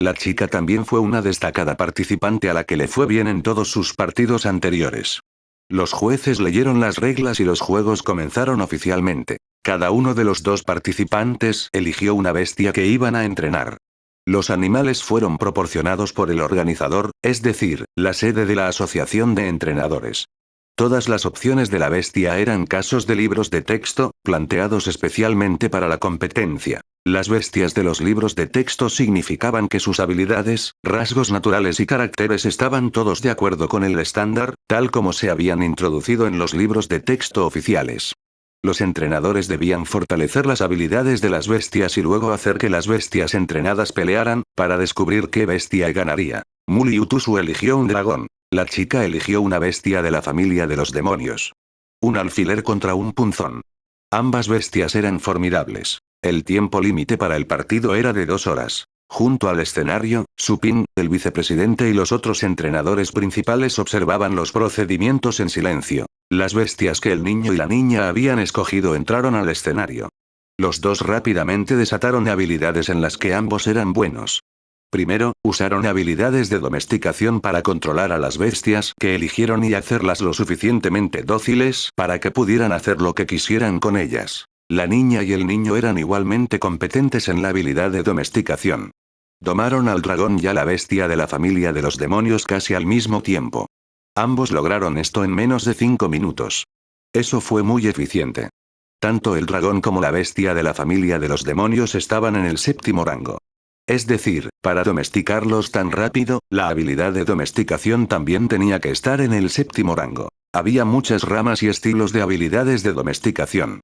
La chica también fue una destacada participante a la que le fue bien en todos sus partidos anteriores. Los jueces leyeron las reglas y los juegos comenzaron oficialmente. Cada uno de los 2 participantes eligió una bestia que iban a entrenar. Los animales fueron proporcionados por el organizador, es decir, la sede de la Asociación de Entrenadores. Todas las opciones de la bestia eran casos de libros de texto, planteados especialmente para la competencia. Las bestias de los libros de texto significaban que sus habilidades, rasgos naturales y caracteres estaban todos de acuerdo con el estándar, tal como se habían introducido en los libros de texto oficiales. Los entrenadores debían fortalecer las habilidades de las bestias y luego hacer que las bestias entrenadas pelearan, para descubrir qué bestia ganaría. Muliutusu eligió un dragón. La chica eligió una bestia de la familia de los demonios. Un alfiler contra un punzón. Ambas bestias eran formidables. El tiempo límite para el partido era de 2 horas. Junto al escenario, Supin, el vicepresidente y los otros entrenadores principales observaban los procedimientos en silencio. Las bestias que el niño y la niña habían escogido entraron al escenario. Los 2 rápidamente desataron habilidades en las que ambos eran buenos. Primero, usaron habilidades de domesticación para controlar a las bestias que eligieron y hacerlas lo suficientemente dóciles para que pudieran hacer lo que quisieran con ellas. La niña y el niño eran igualmente competentes en la habilidad de domesticación. Domaron al dragón y a la bestia de la familia de los demonios casi al mismo tiempo. Ambos lograron esto en menos de 5 minutos. Eso fue muy eficiente. Tanto el dragón como la bestia de la familia de los demonios estaban en el 7º rango. Es decir, para domesticarlos tan rápido, la habilidad de domesticación también tenía que estar en el 7º rango. Había muchas ramas y estilos de habilidades de domesticación.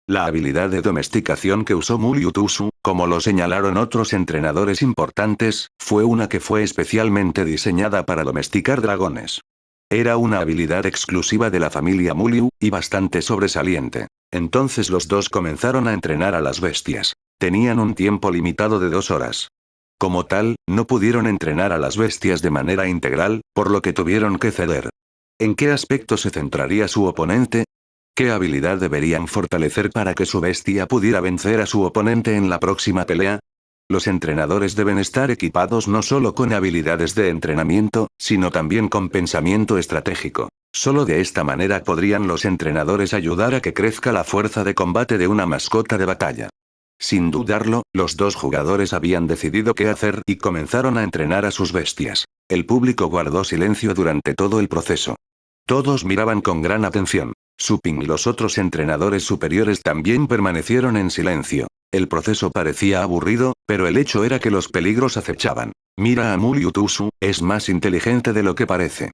La habilidad de domesticación que usó Muliutusu, como lo señalaron otros entrenadores importantes, fue una que fue especialmente diseñada para domesticar dragones. Era una habilidad exclusiva de la familia Muliu, y bastante sobresaliente. Entonces los 2 comenzaron a entrenar a las bestias. Tenían un tiempo limitado de 2 horas. Como tal, no pudieron entrenar a las bestias de manera integral, por lo que tuvieron que ceder. ¿En qué aspecto se centraría su oponente? ¿Qué habilidad deberían fortalecer para que su bestia pudiera vencer a su oponente en la próxima pelea? Los entrenadores deben estar equipados no solo con habilidades de entrenamiento, sino también con pensamiento estratégico. Solo de esta manera podrían los entrenadores ayudar a que crezca la fuerza de combate de una mascota de batalla. Sin dudarlo, los dos jugadores habían decidido qué hacer y comenzaron a entrenar a sus bestias. El público guardó silencio durante todo el proceso. Todos miraban con gran atención. Suping y los otros entrenadores superiores también permanecieron en silencio. El proceso parecía aburrido, pero el hecho era que los peligros acechaban. Mira a Mulyutusu, es más inteligente de lo que parece.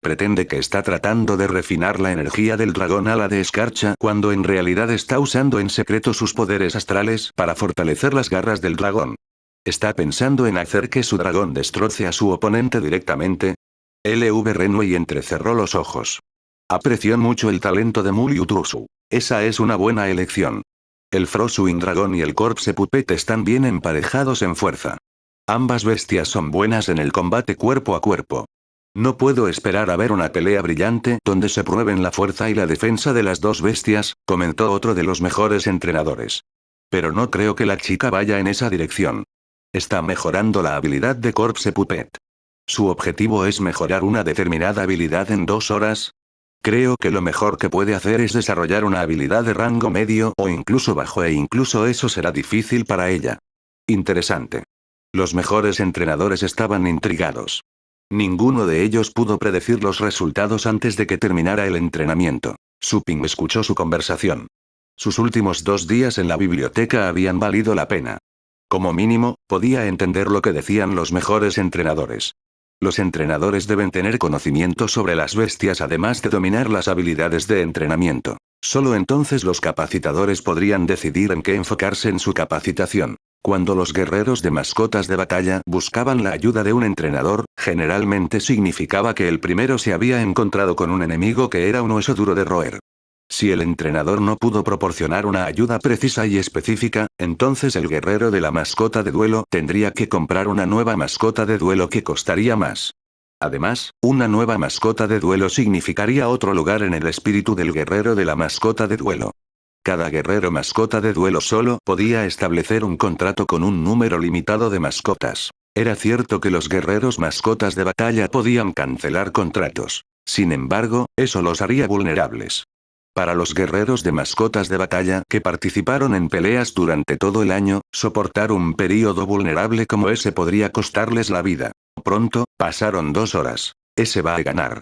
Pretende que está tratando de refinar la energía del dragón ala de escarcha cuando en realidad está usando en secreto sus poderes astrales para fortalecer las garras del dragón. ¿Está pensando en hacer que su dragón destroce a su oponente directamente? LV Renwei entrecerró los ojos. Apreció mucho el talento de Mulyutusu. Esa es una buena elección. El Frostwing Dragon y el Corpse Puppet están bien emparejados en fuerza. Ambas bestias son buenas en el combate cuerpo a cuerpo. No puedo esperar a ver una pelea brillante donde se prueben la fuerza y la defensa de las dos bestias, comentó otro de los mejores entrenadores. Pero no creo que la chica vaya en esa dirección. Está mejorando la habilidad de Corpse Puppet. ¿Su objetivo es mejorar una determinada habilidad en 2 horas? Creo que lo mejor que puede hacer es desarrollar una habilidad de rango medio o incluso bajo e incluso eso será difícil para ella. Interesante. Los mejores entrenadores estaban intrigados. Ninguno de ellos pudo predecir los resultados antes de que terminara el entrenamiento. Suping escuchó su conversación. Sus últimos 2 días en la biblioteca habían valido la pena. Como mínimo, podía entender lo que decían los mejores entrenadores. Los entrenadores deben tener conocimiento sobre las bestias además de dominar las habilidades de entrenamiento. Solo entonces los capacitadores podrían decidir en qué enfocarse en su capacitación. Cuando los guerreros de mascotas de batalla buscaban la ayuda de un entrenador, generalmente significaba que el primero se había encontrado con un enemigo que era un hueso duro de roer. Si el entrenador no pudo proporcionar una ayuda precisa y específica, entonces el guerrero de la mascota de duelo tendría que comprar una nueva mascota de duelo que costaría más. Además, una nueva mascota de duelo significaría otro lugar en el espíritu del guerrero de la mascota de duelo. Cada guerrero mascota de duelo solo podía establecer un contrato con un número limitado de mascotas. Era cierto que los guerreros mascotas de batalla podían cancelar contratos. Sin embargo, eso los haría vulnerables. Para los guerreros de mascotas de batalla que participaron en peleas durante todo el año, soportar un período vulnerable como ese podría costarles la vida. Pronto, pasaron 2 horas. Ese va a ganar.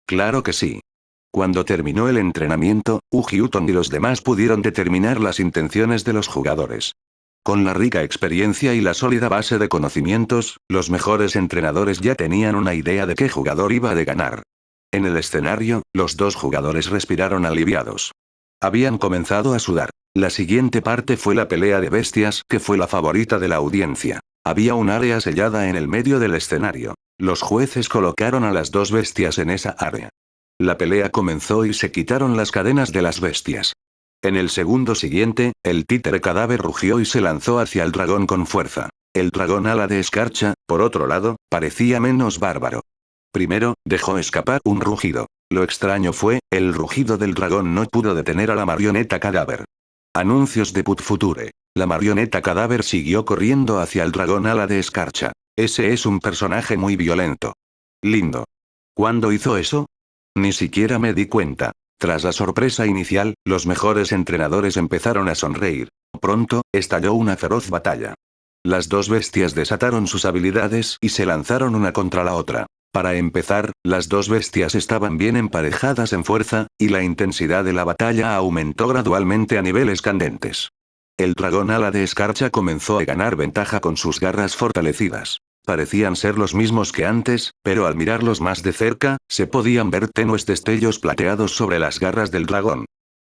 Claro que sí. Cuando terminó el entrenamiento, Ujiuton y los demás pudieron determinar las intenciones de los jugadores. Con la rica experiencia y la sólida base de conocimientos, los mejores entrenadores ya tenían una idea de qué jugador iba a ganar. En el escenario, los 2 jugadores respiraron aliviados. Habían comenzado a sudar. La siguiente parte fue la pelea de bestias, que fue la favorita de la audiencia. Había un área sellada en el medio del escenario. Los jueces colocaron a las 2 bestias en esa área. La pelea comenzó y se quitaron las cadenas de las bestias. En el segundo siguiente, el títere cadáver rugió y se lanzó hacia el dragón con fuerza. El dragón ala de escarcha, por otro lado, parecía menos bárbaro. Primero, dejó escapar un rugido. Lo extraño fue, el rugido del dragón no pudo detener a la marioneta cadáver. Anuncios de Put Future. La marioneta cadáver siguió corriendo hacia el dragón ala de escarcha. Ese es un personaje muy violento. Lindo. ¿Cuándo hizo eso? Ni siquiera me di cuenta. Tras la sorpresa inicial, los mejores entrenadores empezaron a sonreír. Pronto, estalló una feroz batalla. Las 2 bestias desataron sus habilidades y se lanzaron una contra la otra. Para empezar, las 2 bestias estaban bien emparejadas en fuerza, y la intensidad de la batalla aumentó gradualmente a niveles candentes. El dragón ala de escarcha comenzó a ganar ventaja con sus garras fortalecidas. Parecían ser los mismos que antes, pero al mirarlos más de cerca, se podían ver tenues destellos plateados sobre las garras del dragón.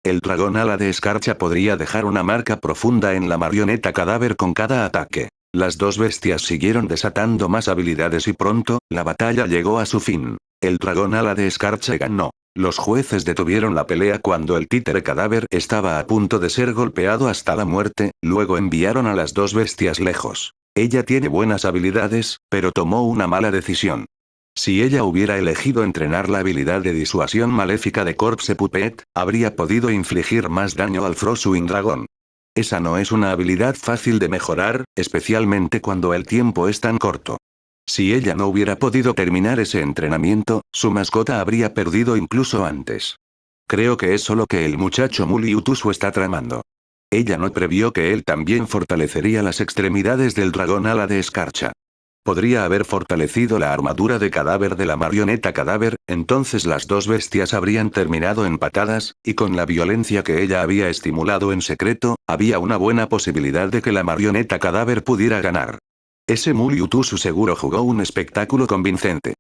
El dragón ala de escarcha podría dejar una marca profunda en la marioneta cadáver con cada ataque. Las 2 bestias siguieron desatando más habilidades y pronto, la batalla llegó a su fin. El dragón ala de escarcha ganó. Los jueces detuvieron la pelea cuando el títere cadáver estaba a punto de ser golpeado hasta la muerte, luego enviaron a las 2 bestias lejos. Ella tiene buenas habilidades, pero tomó una mala decisión. Si ella hubiera elegido entrenar la habilidad de disuasión maléfica de Corpse Puppet, habría podido infligir más daño al Frostwing Dragon. Esa no es una habilidad fácil de mejorar, especialmente cuando el tiempo es tan corto. Si ella no hubiera podido terminar ese entrenamiento, su mascota habría perdido incluso antes. Creo que es solo que el muchacho Muliutusu está tramando. Ella no previó que él también fortalecería las extremidades del dragón ala de escarcha. Podría haber fortalecido la armadura de cadáver de la marioneta cadáver, entonces las dos bestias habrían terminado empatadas, y con la violencia que ella había estimulado en secreto, había una buena posibilidad de que la marioneta cadáver pudiera ganar. Ese Muliutusu seguro jugó un espectáculo convincente.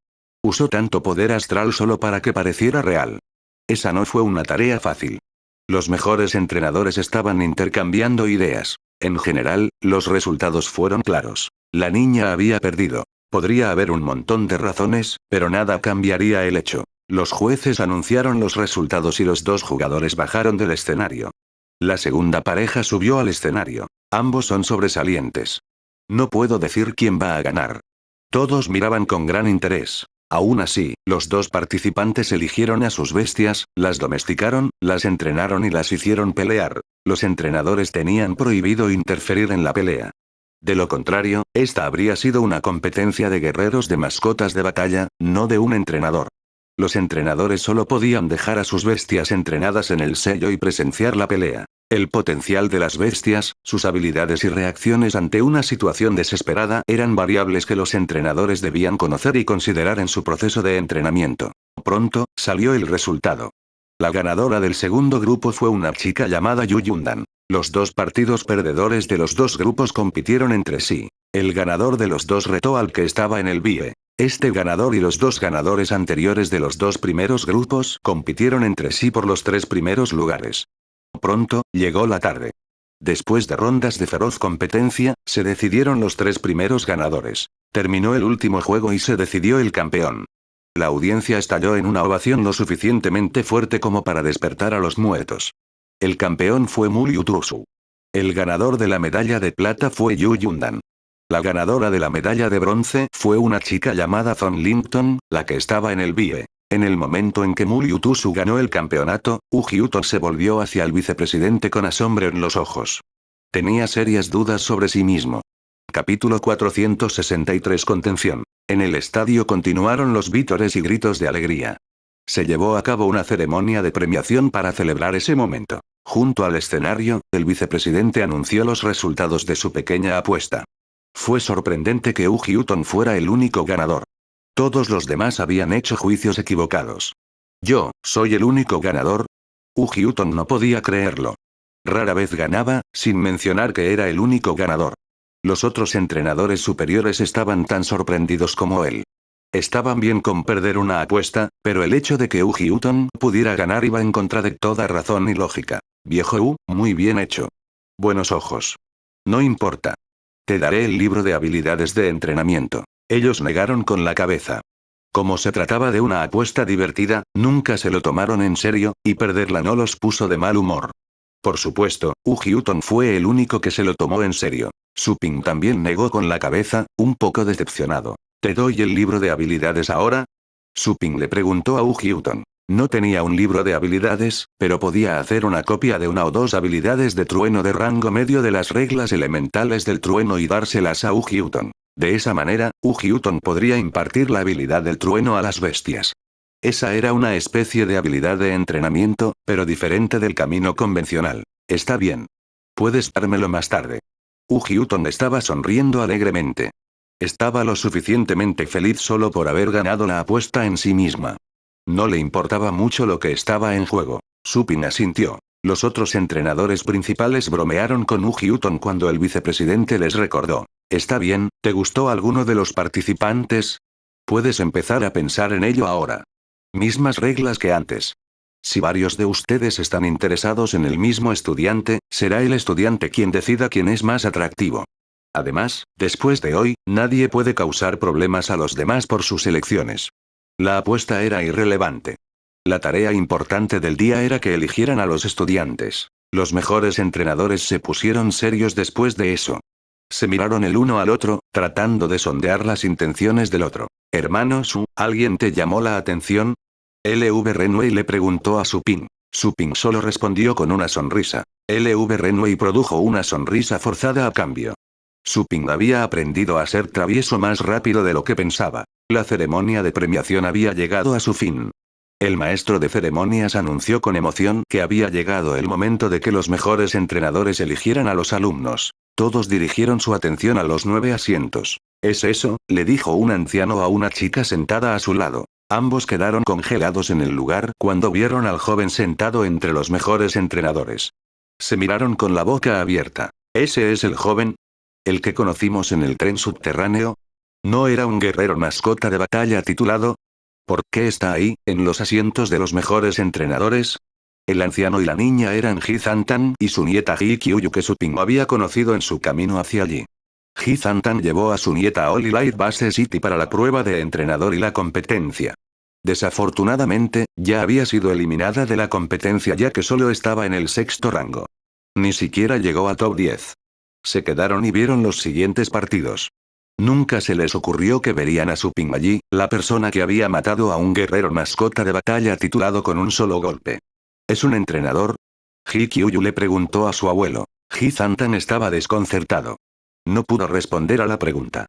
Usó tanto poder astral solo para que pareciera real. Esa no fue una tarea fácil. Los mejores entrenadores estaban intercambiando ideas. En general, los resultados fueron claros. La niña había perdido. Podría haber un montón de razones, pero nada cambiaría el hecho. Los jueces anunciaron los resultados y los dos jugadores bajaron del escenario. La segunda pareja subió al escenario. Ambos son sobresalientes. No puedo decir quién va a ganar. Todos miraban con gran interés. Aún así, los dos participantes eligieron a sus bestias, las domesticaron, las entrenaron y las hicieron pelear. Los entrenadores tenían prohibido interferir en la pelea. De lo contrario, esta habría sido una competencia de guerreros de mascotas de batalla, no de un entrenador. Los entrenadores solo podían dejar a sus bestias entrenadas en el sello y presenciar la pelea. El potencial de las bestias, sus habilidades y reacciones ante una situación desesperada eran variables que los entrenadores debían conocer y considerar en su proceso de entrenamiento. Pronto, salió el resultado. La ganadora del segundo grupo fue una chica llamada Yu Yundan. Los dos partidos perdedores de los dos grupos compitieron entre sí. El ganador de los dos retó al que estaba en el BIE. Este ganador y los dos ganadores anteriores de los dos primeros grupos compitieron entre sí por los tres primeros lugares. Pronto, llegó la tarde. Después de rondas de feroz competencia, se decidieron los tres primeros ganadores. Terminó el último juego y se decidió el campeón. La audiencia estalló en una ovación lo suficientemente fuerte como para despertar a los muertos. El campeón fue Muliutusu. El ganador de la medalla de plata fue Yu Yundan. La ganadora de la medalla de bronce fue una chica llamada Thon Linton, la que estaba en el BIE. En el momento en que Muliutusu ganó el campeonato, Ujiuton se volvió hacia el vicepresidente con asombro en los ojos. Tenía serias dudas sobre sí mismo. Capítulo 463 Contención. En el estadio continuaron los vítores y gritos de alegría. Se llevó a cabo una ceremonia de premiación para celebrar ese momento. Junto al escenario, el vicepresidente anunció los resultados de su pequeña apuesta. Fue sorprendente que Ujiuton fuera el único ganador. Todos los demás habían hecho juicios equivocados. ¿Yo, soy el único ganador? Ujiuton no podía creerlo. Rara vez ganaba, sin mencionar que era el único ganador. Los otros entrenadores superiores estaban tan sorprendidos como él. Estaban bien con perder una apuesta, pero el hecho de que Ujiuton pudiera ganar iba en contra de toda razón y lógica. Viejo muy bien hecho. Buenos ojos. No importa. Te daré el libro de habilidades de entrenamiento. Ellos negaron con la cabeza. Como se trataba de una apuesta divertida, nunca se lo tomaron en serio, y perderla no los puso de mal humor. Por supuesto, Ujiuton fue el único que se lo tomó en serio. Suping también negó con la cabeza, un poco decepcionado. ¿Te doy el libro de habilidades ahora? Suping le preguntó a Ujiuton. No tenía un libro de habilidades, pero podía hacer una copia de una o dos habilidades de trueno de rango medio de las reglas elementales del trueno y dárselas a Ujiuton. De esa manera, Ujiuton podría impartir la habilidad del trueno a las bestias. Esa era una especie de habilidad de entrenamiento, pero diferente del camino convencional. Está bien. Puedes dármelo más tarde. Ujiuton estaba sonriendo alegremente. Estaba lo suficientemente feliz solo por haber ganado la apuesta en sí misma. No le importaba mucho lo que estaba en juego. Suping asintió. Los otros entrenadores principales bromearon con Ujiuton cuando el vicepresidente les recordó. Está bien, ¿te gustó alguno de los participantes? Puedes empezar a pensar en ello ahora. Mismas reglas que antes. Si varios de ustedes están interesados en el mismo estudiante, será el estudiante quien decida quién es más atractivo. Además, después de hoy, nadie puede causar problemas a los demás por sus elecciones. La apuesta era irrelevante. La tarea importante del día era que eligieran a los estudiantes. Los mejores entrenadores se pusieron serios después de eso. Se miraron el uno al otro, tratando de sondear las intenciones del otro. Hermano Su, ¿alguien te llamó la atención? LV Renwei le preguntó a Supin. Supin solo respondió con una sonrisa. LV Renwei produjo una sonrisa forzada a cambio. Supin había aprendido a ser travieso más rápido de lo que pensaba. La ceremonia de premiación había llegado a su fin. El maestro de ceremonias anunció con emoción que había llegado el momento de que los mejores entrenadores eligieran a los alumnos. Todos dirigieron su atención a los 9 asientos. ¿Es eso?, le dijo un anciano a una chica sentada a su lado. Ambos quedaron congelados en el lugar cuando vieron al joven sentado entre los mejores entrenadores. Se miraron con la boca abierta. ¿Ese es el joven? ¿El que conocimos en el tren subterráneo? ¿No era un guerrero mascota de batalla titulado? ¿Por qué está ahí, en los asientos de los mejores entrenadores? El anciano y la niña eran Ji Zantan y su nieta Ji Kyuyu que Supin había conocido en su camino hacia allí. Ji Zantan llevó a su nieta a All Elite Base City para la prueba de entrenador y la competencia. Desafortunadamente, ya había sido eliminada de la competencia ya que solo estaba en el sexto rango. Ni siquiera llegó a top 10. Se quedaron y vieron los siguientes partidos. Nunca se les ocurrió que verían a Supin allí, la persona que había matado a un guerrero mascota de batalla titulado con un solo golpe. ¿Es un entrenador? Ji Kyuyu le preguntó a su abuelo. Ji Zantan estaba desconcertado. No pudo responder a la pregunta.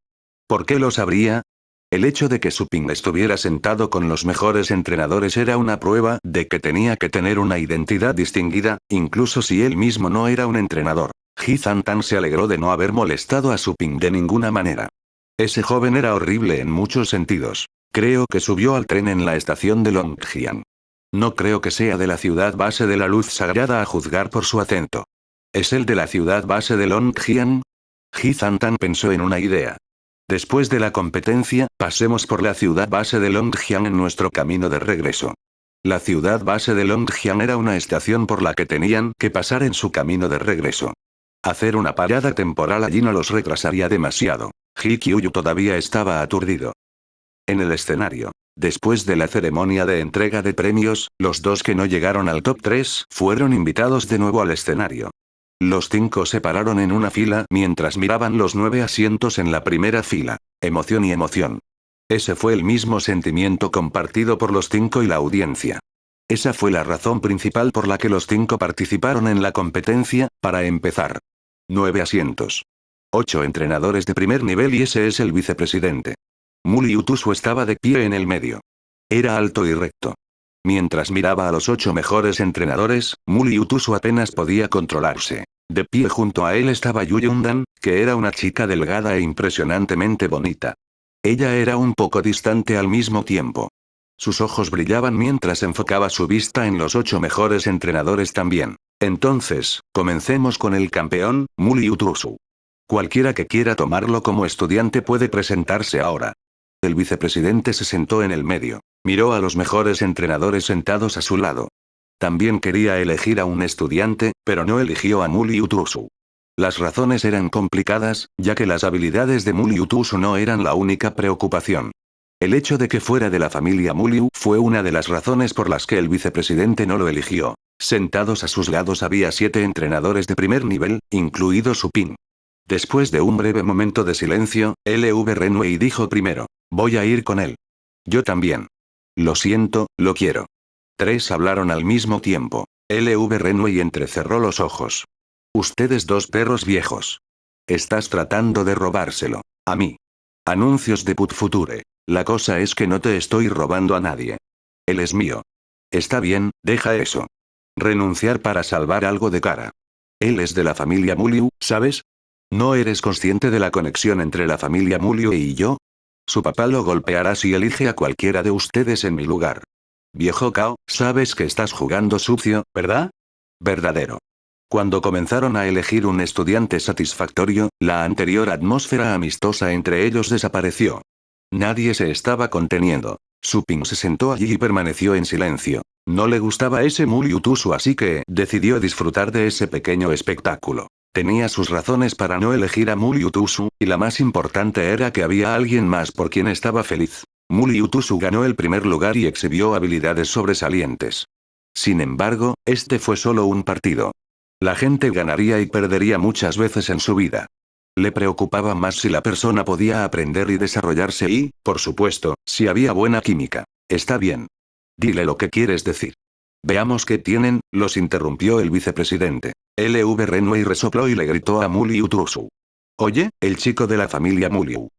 ¿Por qué lo sabría? El hecho de que Supin estuviera sentado con los mejores entrenadores era una prueba de que tenía que tener una identidad distinguida, incluso si él mismo no era un entrenador. Ji Zantan se alegró de no haber molestado a Supin de ninguna manera. Ese joven era horrible en muchos sentidos. Creo que subió al tren en la estación de Longjiang. No creo que sea de la ciudad base de la luz sagrada a juzgar por su acento. ¿Es el de la ciudad base de Longjiang? Ji Zantan pensó en una idea. Después de la competencia, pasemos por la ciudad base de Longjiang en nuestro camino de regreso. La ciudad base de Longjiang era una estación por la que tenían que pasar en su camino de regreso. Hacer una parada temporal allí no los retrasaría demasiado. Ji Kyuyu todavía estaba aturdido. En el escenario. Después de la ceremonia de entrega de premios, los dos que no llegaron al top 3 fueron invitados de nuevo al escenario. Los 5 se pararon en una fila mientras miraban los 9 asientos en la primera fila. Emoción y emoción. Ese fue el mismo sentimiento compartido por los 5 y la audiencia. Esa fue la razón principal por la que los 5 participaron en la competencia, para empezar. 9 asientos. 8 entrenadores de primer nivel y ese es el vicepresidente. Muli Utusu estaba de pie en el medio. Era alto y recto. Mientras miraba a los 8 mejores entrenadores, Muli Utusu apenas podía controlarse. De pie junto a él estaba Yu Yundan, que era una chica delgada e impresionantemente bonita. Ella era un poco distante al mismo tiempo. Sus ojos brillaban mientras enfocaba su vista en los 8 mejores entrenadores también. Entonces, comencemos con el campeón, Muli Utusu. Cualquiera que quiera tomarlo como estudiante puede presentarse ahora. El vicepresidente se sentó en el medio. Miró a los mejores entrenadores sentados a su lado. También quería elegir a un estudiante, pero no eligió a Muli Utusu. Las razones eran complicadas, ya que las habilidades de Muli Utusu no eran la única preocupación. El hecho de que fuera de la familia Muliu fue una de las razones por las que el vicepresidente no lo eligió. Sentados a sus lados había 7 entrenadores de primer nivel, incluido Supin. Después de un breve momento de silencio, LV Renwei dijo primero. Voy a ir con él. Yo también. Lo siento, lo quiero. 3 hablaron al mismo tiempo. LV Renwei entrecerró los ojos. Ustedes 2 perros viejos. Estás tratando de robárselo. A mí. Anuncios de Put Future. La cosa es que no te estoy robando a nadie. Él es mío. Está bien, deja eso. Renunciar para salvar algo de cara. Él es de la familia Muliu, ¿sabes? ¿No eres consciente de la conexión entre la familia Muliu y yo? Su papá lo golpeará si elige a cualquiera de ustedes en mi lugar. Viejo Cao, sabes que estás jugando sucio, ¿verdad? Verdadero. Cuando comenzaron a elegir un estudiante satisfactorio, la anterior atmósfera amistosa entre ellos desapareció. Nadie se estaba conteniendo. Supin se sentó allí y permaneció en silencio. No le gustaba ese Muli Utusu así que decidió disfrutar de ese pequeño espectáculo. Tenía sus razones para no elegir a Muli Utusu, y la más importante era que había alguien más por quien estaba feliz. Muli Utusu ganó el primer lugar y exhibió habilidades sobresalientes. Sin embargo, este fue solo un partido. La gente ganaría y perdería muchas veces en su vida. Le preocupaba más si la persona podía aprender y desarrollarse y, por supuesto, si había buena química. Está bien. Dile lo que quieres decir. Veamos qué tienen, los interrumpió el vicepresidente. LV Renway resopló y le gritó a Muli Utusu. Oye, el chico de la familia Muliu.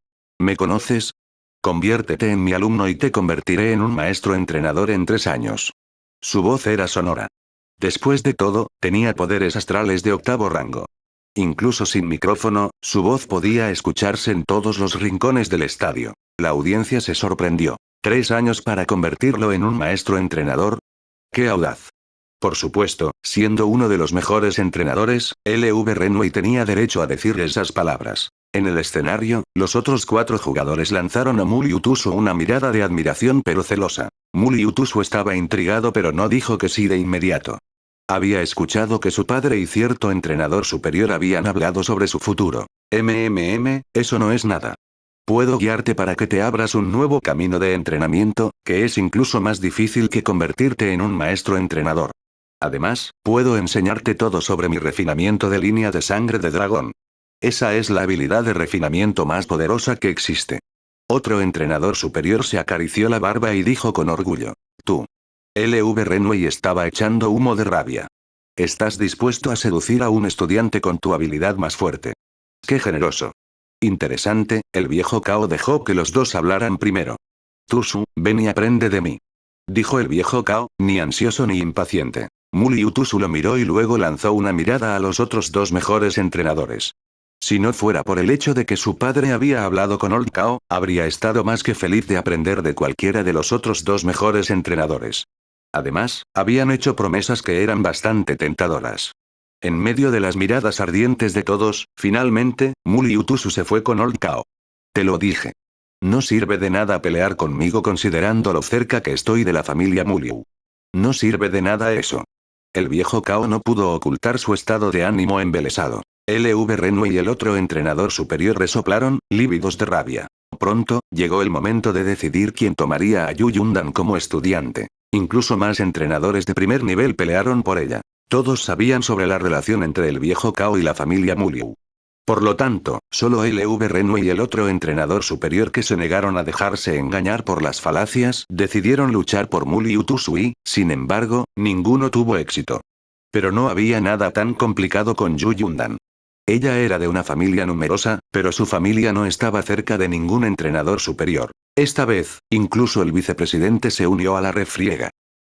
¿Me conoces? Conviértete en mi alumno y te convertiré en un maestro entrenador en 3 años. Su voz era sonora. Después de todo, tenía poderes astrales de 8º rango. Incluso sin micrófono, su voz podía escucharse en todos los rincones del estadio. La audiencia se sorprendió. 3 años para convertirlo en un maestro entrenador. ¡Qué audaz! Por supuesto, siendo uno de los mejores entrenadores, LV Renway tenía derecho a decir esas palabras. En el escenario, los otros 4 jugadores lanzaron a Muli Utusu una mirada de admiración pero celosa. Muli Utusu estaba intrigado pero no dijo que sí de inmediato. Había escuchado que su padre y cierto entrenador superior habían hablado sobre su futuro. Eso no es nada. Puedo guiarte para que te abras un nuevo camino de entrenamiento, que es incluso más difícil que convertirte en un maestro entrenador. Además, puedo enseñarte todo sobre mi refinamiento de línea de sangre de dragón. Esa es la habilidad de refinamiento más poderosa que existe. Otro entrenador superior se acarició la barba y dijo con orgullo. Tú. LV Renway estaba echando humo de rabia. Estás dispuesto a seducir a un estudiante con tu habilidad más fuerte. ¡Qué generoso! Interesante, el viejo Kao dejó que los dos hablaran primero. Tusu, ven y aprende de mí. Dijo el viejo Kao, ni ansioso ni impaciente. Muli Utusu lo miró y luego lanzó una mirada a los otros 2 mejores entrenadores. Si no fuera por el hecho de que su padre había hablado con Old Kao, habría estado más que feliz de aprender de cualquiera de los otros 2 mejores entrenadores. Además, habían hecho promesas que eran bastante tentadoras. En medio de las miradas ardientes de todos, finalmente, Muli Utusu se fue con Old Kao. Te lo dije. No sirve de nada pelear conmigo considerando lo cerca que estoy de la familia Muliu. No sirve de nada eso. El viejo Kao no pudo ocultar su estado de ánimo embelesado. LV Renway y el otro entrenador superior resoplaron, lívidos de rabia. Pronto, llegó el momento de decidir quién tomaría a Yu Yundan como estudiante. Incluso más entrenadores de primer nivel pelearon por ella. Todos sabían sobre la relación entre el viejo Kao y la familia Muliu. Por lo tanto, solo LV Renway y el otro entrenador superior que se negaron a dejarse engañar por las falacias decidieron luchar por Muli Utusu y, sin embargo, ninguno tuvo éxito. Pero no había nada tan complicado con Yu Yundan. Ella era de una familia numerosa, pero su familia no estaba cerca de ningún entrenador superior. Esta vez, incluso el vicepresidente se unió a la refriega.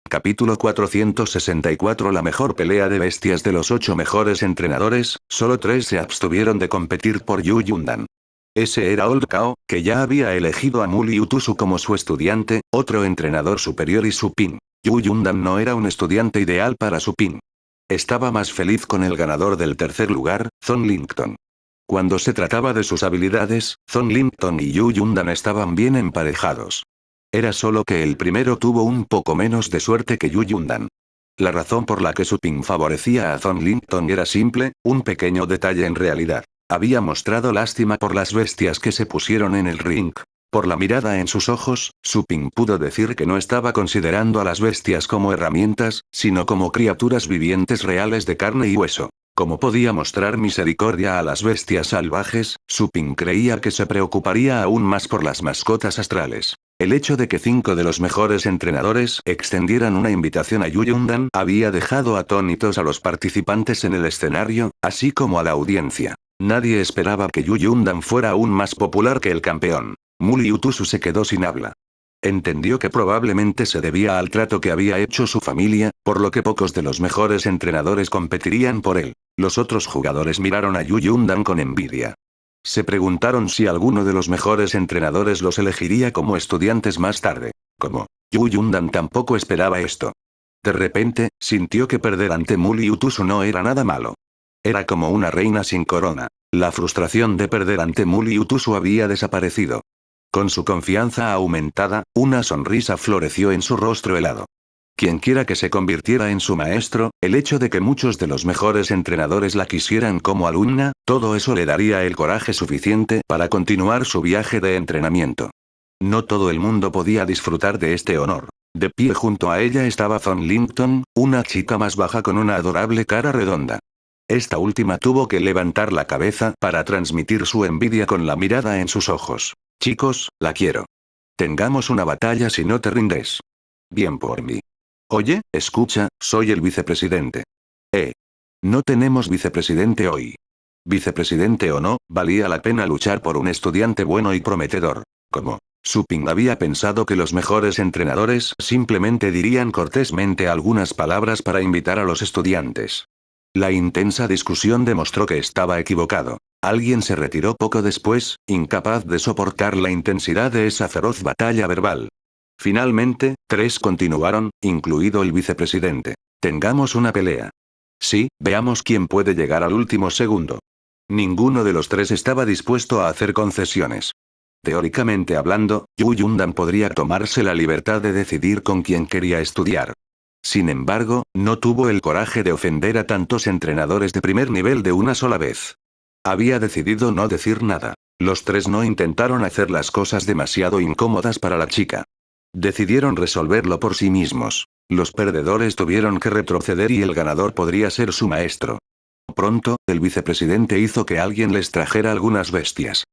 Capítulo 464. La mejor pelea de bestias. De los 8 mejores entrenadores, solo 3 se abstuvieron de competir por Yu Yundan. Ese era Old Kao, que ya había elegido a Muli Utusu como su estudiante, otro entrenador superior y Su Pin. Yu Yundan no era un estudiante ideal para Su Pin. Estaba más feliz con el ganador del tercer lugar, Zhong Lington. Cuando se trataba de sus habilidades, Zhong Lington y Yu Yundan estaban bien emparejados. Era solo que el primero tuvo un poco menos de suerte que Yu Yundan. La razón por la que Su Pin favorecía a Zhong Lington era simple, un pequeño detalle en realidad. Había mostrado lástima por las bestias que se pusieron en el ring. Por la mirada en sus ojos, Su Pin pudo decir que no estaba considerando a las bestias como herramientas, sino como criaturas vivientes reales de carne y hueso. Como podía mostrar misericordia a las bestias salvajes, Su Pin creía que se preocuparía aún más por las mascotas astrales. El hecho de que 5 de los mejores entrenadores extendieran una invitación a Yu Yundan había dejado atónitos a los participantes en el escenario, así como a la audiencia. Nadie esperaba que Yu Yundan fuera aún más popular que el campeón. Muli Utusu se quedó sin habla. Entendió que probablemente se debía al trato que había hecho su familia, por lo que pocos de los mejores entrenadores competirían por él. Los otros jugadores miraron a Yu Yundan con envidia. Se preguntaron si alguno de los mejores entrenadores los elegiría como estudiantes más tarde. Como Yu Yundan tampoco esperaba esto. De repente, sintió que perder ante Muli Utusu no era nada malo. Era como una reina sin corona. La frustración de perder ante Muli Utusu había desaparecido. Con su confianza aumentada, una sonrisa floreció en su rostro helado. Quienquiera que se convirtiera en su maestro, el hecho de que muchos de los mejores entrenadores la quisieran como alumna, todo eso le daría el coraje suficiente para continuar su viaje de entrenamiento. No todo el mundo podía disfrutar de este honor. De pie junto a ella estaba Zhong Lington, una chica más baja con una adorable cara redonda. Esta última tuvo que levantar la cabeza para transmitir su envidia con la mirada en sus ojos. Chicos, la quiero. Tengamos una batalla si no te rindes. Bien por mí. Oye, escucha, soy el vicepresidente. No tenemos vicepresidente hoy. Vicepresidente o no, valía la pena luchar por un estudiante bueno y prometedor. ¿Cómo? Su-ping había pensado que los mejores entrenadores simplemente dirían cortésmente algunas palabras para invitar a los estudiantes. La intensa discusión demostró que estaba equivocado. Alguien se retiró poco después, incapaz de soportar la intensidad de esa feroz batalla verbal. Finalmente, 3 continuaron, incluido el vicepresidente. Tengamos una pelea. Sí, veamos quién puede llegar al último segundo. Ninguno de los 3 estaba dispuesto a hacer concesiones. Teóricamente hablando, Yu Yundan podría tomarse la libertad de decidir con quién quería estudiar. Sin embargo, no tuvo el coraje de ofender a tantos entrenadores de primer nivel de una sola vez. Había decidido no decir nada. Los 3 no intentaron hacer las cosas demasiado incómodas para la chica. Decidieron resolverlo por sí mismos. Los perdedores tuvieron que retroceder y el ganador podría ser su maestro. Pronto, el vicepresidente hizo que alguien les trajera algunas bestias.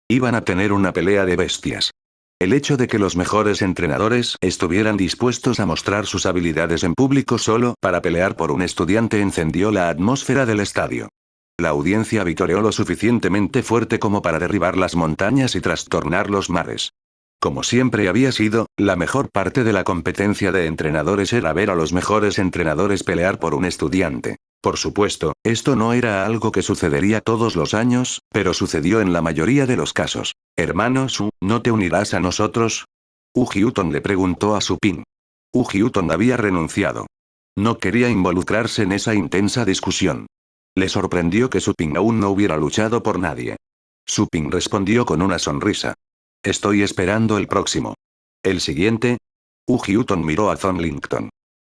Iban a tener una pelea de bestias. El hecho de que los mejores entrenadores estuvieran dispuestos a mostrar sus habilidades en público solo para pelear por un estudiante encendió la atmósfera del estadio. La audiencia vitoreó lo suficientemente fuerte como para derribar las montañas y trastornar los mares. Como siempre había sido, la mejor parte de la competencia de entrenadores era ver a los mejores entrenadores pelear por un estudiante. Por supuesto, esto no era algo que sucedería todos los años, pero sucedió en la mayoría de los casos. Hermano Su, ¿no te unirás a nosotros? Hyuton le preguntó a Su-ping. Hyuton había renunciado. No quería involucrarse en esa intensa discusión. Le sorprendió que Su-ping aún no hubiera luchado por nadie. Su-ping respondió con una sonrisa. Estoy esperando el próximo. ¿El siguiente? Hyuton miró a Zonlington.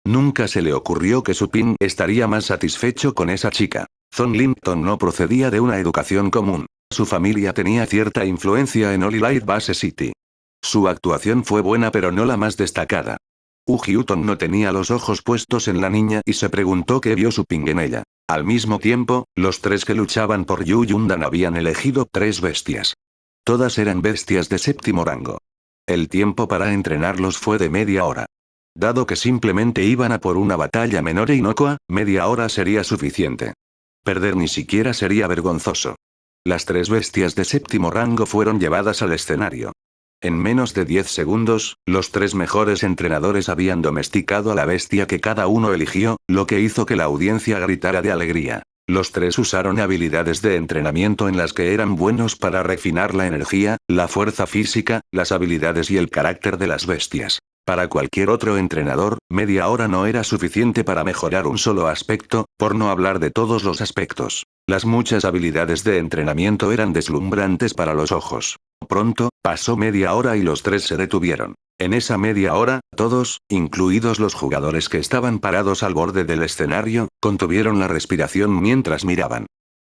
Nunca se le ocurrió que Su-ping estaría más satisfecho con esa chica. Zonlington no procedía de una educación común. Su familia tenía cierta influencia en Hololive Base City. Su actuación fue buena pero no la más destacada. Hyuton no tenía los ojos puestos en la niña y se preguntó qué vio Su-ping en ella. Al mismo tiempo, los 3 que luchaban por Yu Yundan habían elegido 3 bestias. Todas eran bestias de 7º rango. El tiempo para entrenarlos fue de media hora. Dado que simplemente iban a por una batalla menor e inocua, media hora sería suficiente. Perder ni siquiera sería vergonzoso. Las 3 bestias de 7º rango fueron llevadas al escenario. En menos de 10 segundos, los 3 mejores entrenadores habían domesticado a la bestia que cada uno eligió, lo que hizo que la audiencia gritara de alegría. Los 3 usaron habilidades de entrenamiento en las que eran buenos para refinar la energía, la fuerza física, las habilidades y el carácter de las bestias. Para cualquier otro entrenador, media hora no era suficiente para mejorar un solo aspecto, por no hablar de todos los aspectos. Las muchas habilidades de entrenamiento eran deslumbrantes para los ojos. Pronto, pasó media hora y los 3 se detuvieron. En esa media hora, todos, incluidos los jugadores que estaban parados al borde del escenario, contuvieron la respiración mientras miraban.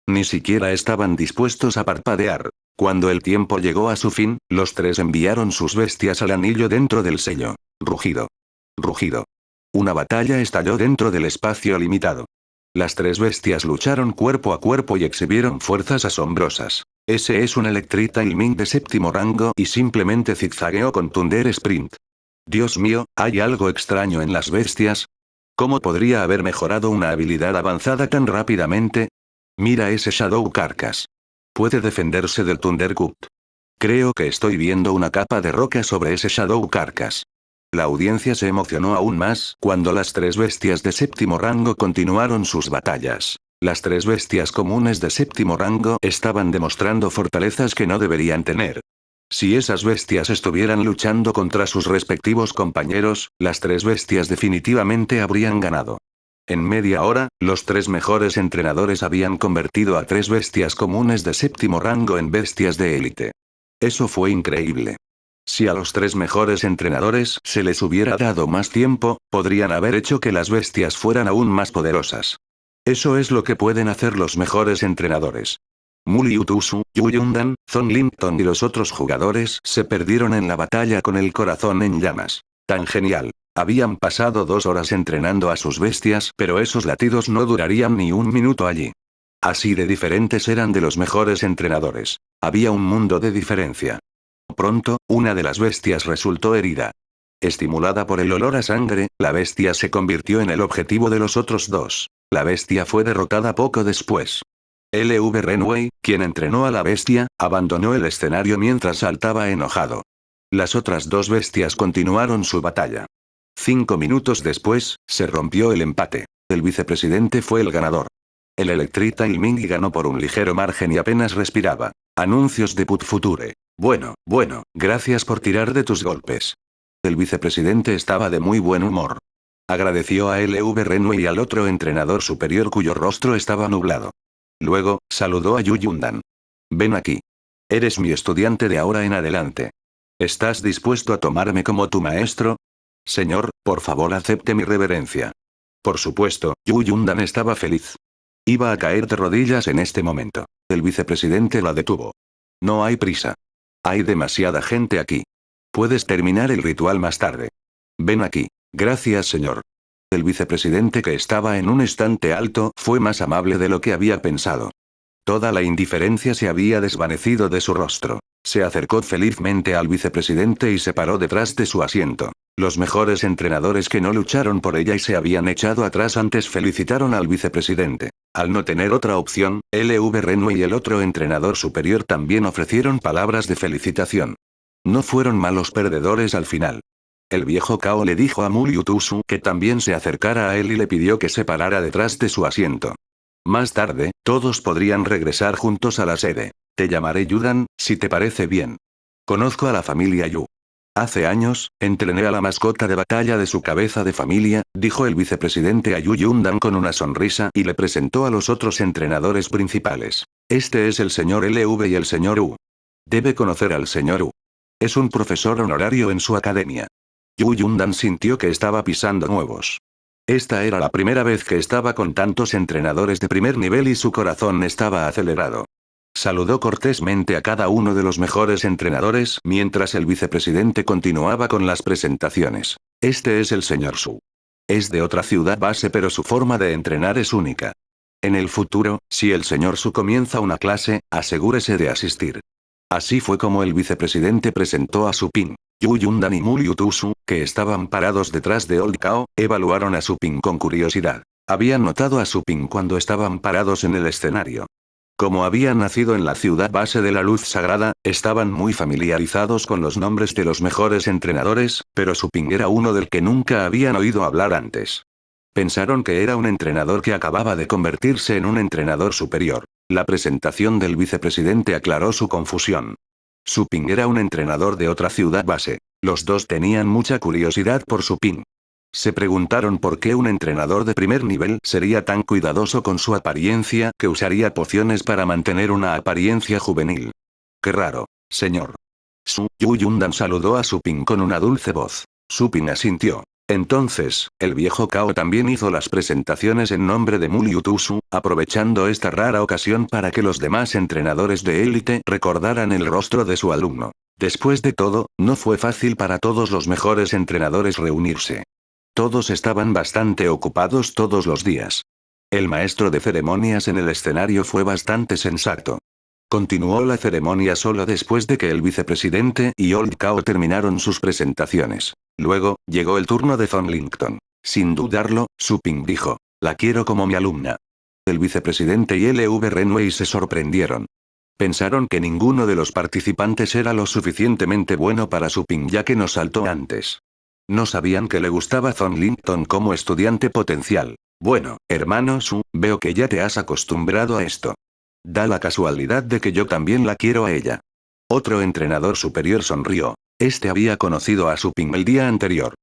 Ni siquiera estaban dispuestos a parpadear. Cuando el tiempo llegó a su fin, los 3 enviaron sus bestias al anillo dentro del sello. Rugido. Rugido. Una batalla estalló dentro del espacio limitado. Las 3 bestias lucharon cuerpo a cuerpo y exhibieron fuerzas asombrosas. Ese es un Electrita Ilming de 7º rango y simplemente zigzagueó con Thunder Sprint. Dios mío, ¿hay algo extraño en las bestias? ¿Cómo podría haber mejorado una habilidad avanzada tan rápidamente? Mira ese Shadow Carcass. Puede defenderse del Thundercut. Creo que estoy viendo una capa de roca sobre ese Shadow Carcass. La audiencia se emocionó aún más cuando las 3 bestias de 7º rango continuaron sus batallas. Las 3 bestias comunes de 7º rango estaban demostrando fortalezas que no deberían tener. Si esas bestias estuvieran luchando contra sus respectivos compañeros, las 3 bestias definitivamente habrían ganado. En media hora, los 3 mejores entrenadores habían convertido a 3 bestias comunes de 7º rango en bestias de élite. Eso fue increíble. Si a los 3 mejores entrenadores se les hubiera dado más tiempo, podrían haber hecho que las bestias fueran aún más poderosas. Eso es lo que pueden hacer los mejores entrenadores. Muli Utusu, Yu Yundan, Zonlington y los otros jugadores se perdieron en la batalla con el corazón en llamas. Tan genial. Habían pasado 2 horas entrenando a sus bestias, pero esos latidos no durarían ni un minuto allí. Así de diferentes eran de los mejores entrenadores. Había un mundo de diferencia. Pronto, una de las bestias resultó herida. Estimulada por el olor a sangre, la bestia se convirtió en el objetivo de los otros dos. La bestia fue derrotada poco después. LV Renway, quien entrenó a la bestia, abandonó el escenario mientras saltaba enojado. Las otras dos bestias continuaron su batalla. 5 minutos después, se rompió el empate. El vicepresidente fue el ganador. El Electrita Ilmingi ganó por un ligero margen y apenas respiraba. Anuncios de Put Future. Bueno, gracias por tirar de tus golpes. El vicepresidente estaba de muy buen humor. Agradeció a LV Renway y al otro entrenador superior cuyo rostro estaba nublado. Luego, saludó a Yu Yundan. Ven aquí. Eres mi estudiante de ahora en adelante. ¿Estás dispuesto a tomarme como tu maestro? Señor, por favor acepte mi reverencia. Por supuesto, Yu Yundan estaba feliz. Iba a caer de rodillas en este momento. El vicepresidente la detuvo. No hay prisa. Hay demasiada gente aquí. Puedes terminar el ritual más tarde. Ven aquí. Gracias, señor. El vicepresidente, que estaba en un estante alto, fue más amable de lo que había pensado. Toda la indiferencia se había desvanecido de su rostro. Se acercó felizmente al vicepresidente y se paró detrás de su asiento. Los mejores entrenadores que no lucharon por ella y se habían echado atrás antes felicitaron al vicepresidente. Al no tener otra opción, LV Renway y el otro entrenador superior también ofrecieron palabras de felicitación. No fueron malos perdedores al final. El viejo Kao le dijo a Mulyutusu que también se acercara a él y le pidió que se parara detrás de su asiento. Más tarde, todos podrían regresar juntos a la sede. Te llamaré Yudan, si te parece bien. Conozco a la familia Yu. Hace años, entrené a la mascota de batalla de su cabeza de familia, dijo el vicepresidente a Yu Yundan con una sonrisa y le presentó a los otros entrenadores principales. Este es el señor LV y el señor U. Debe conocer al señor U. Es un profesor honorario en su academia. Yu Yundan sintió que estaba pisando nuevos. Esta era la primera vez que estaba con tantos entrenadores de primer nivel y su corazón estaba acelerado. Saludó cortésmente a cada uno de los mejores entrenadores mientras el vicepresidente continuaba con las presentaciones. Este es el señor Su. Es de otra ciudad base, pero su forma de entrenar es única. En el futuro, si el señor Su comienza una clase, asegúrese de asistir. Así fue como el vicepresidente presentó a Su Ping. Yu Yundan y Mulyutusu, que estaban parados detrás de Old Kao, evaluaron a Su Ping con curiosidad. Habían notado a Su Ping cuando estaban parados en el escenario. Como habían nacido en la ciudad base de la luz sagrada, estaban muy familiarizados con los nombres de los mejores entrenadores, pero Su Ping era uno del que nunca habían oído hablar antes. Pensaron que era un entrenador que acababa de convertirse en un entrenador superior. La presentación del vicepresidente aclaró su confusión. Su Ping era un entrenador de otra ciudad base. Los dos tenían mucha curiosidad por Su Ping. Se preguntaron por qué un entrenador de primer nivel sería tan cuidadoso con su apariencia que usaría pociones para mantener una apariencia juvenil. Qué raro, señor. Yu Yundan saludó a Su Ping con una dulce voz. Su Ping asintió. Entonces, el viejo Kao también hizo las presentaciones en nombre de Mulyutusu, aprovechando esta rara ocasión para que los demás entrenadores de élite recordaran el rostro de su alumno. Después de todo, no fue fácil para todos los mejores entrenadores reunirse. Todos estaban bastante ocupados todos los días. El maestro de ceremonias en el escenario fue bastante sensato. Continuó la ceremonia solo después de que el vicepresidente y Old Kao terminaron sus presentaciones. Luego, llegó el turno de Thornlington. Sin dudarlo, Su Ping dijo, la quiero como mi alumna. El vicepresidente y LV Renway se sorprendieron. Pensaron que ninguno de los participantes era lo suficientemente bueno para Su Ping, ya que no saltó antes. No sabían que le gustaba Thornlington como estudiante potencial. Bueno, hermano Su, veo que ya te has acostumbrado a esto. Da la casualidad de que yo también la quiero a ella. Otro entrenador superior sonrió. Este había conocido a Su Ping el día anterior.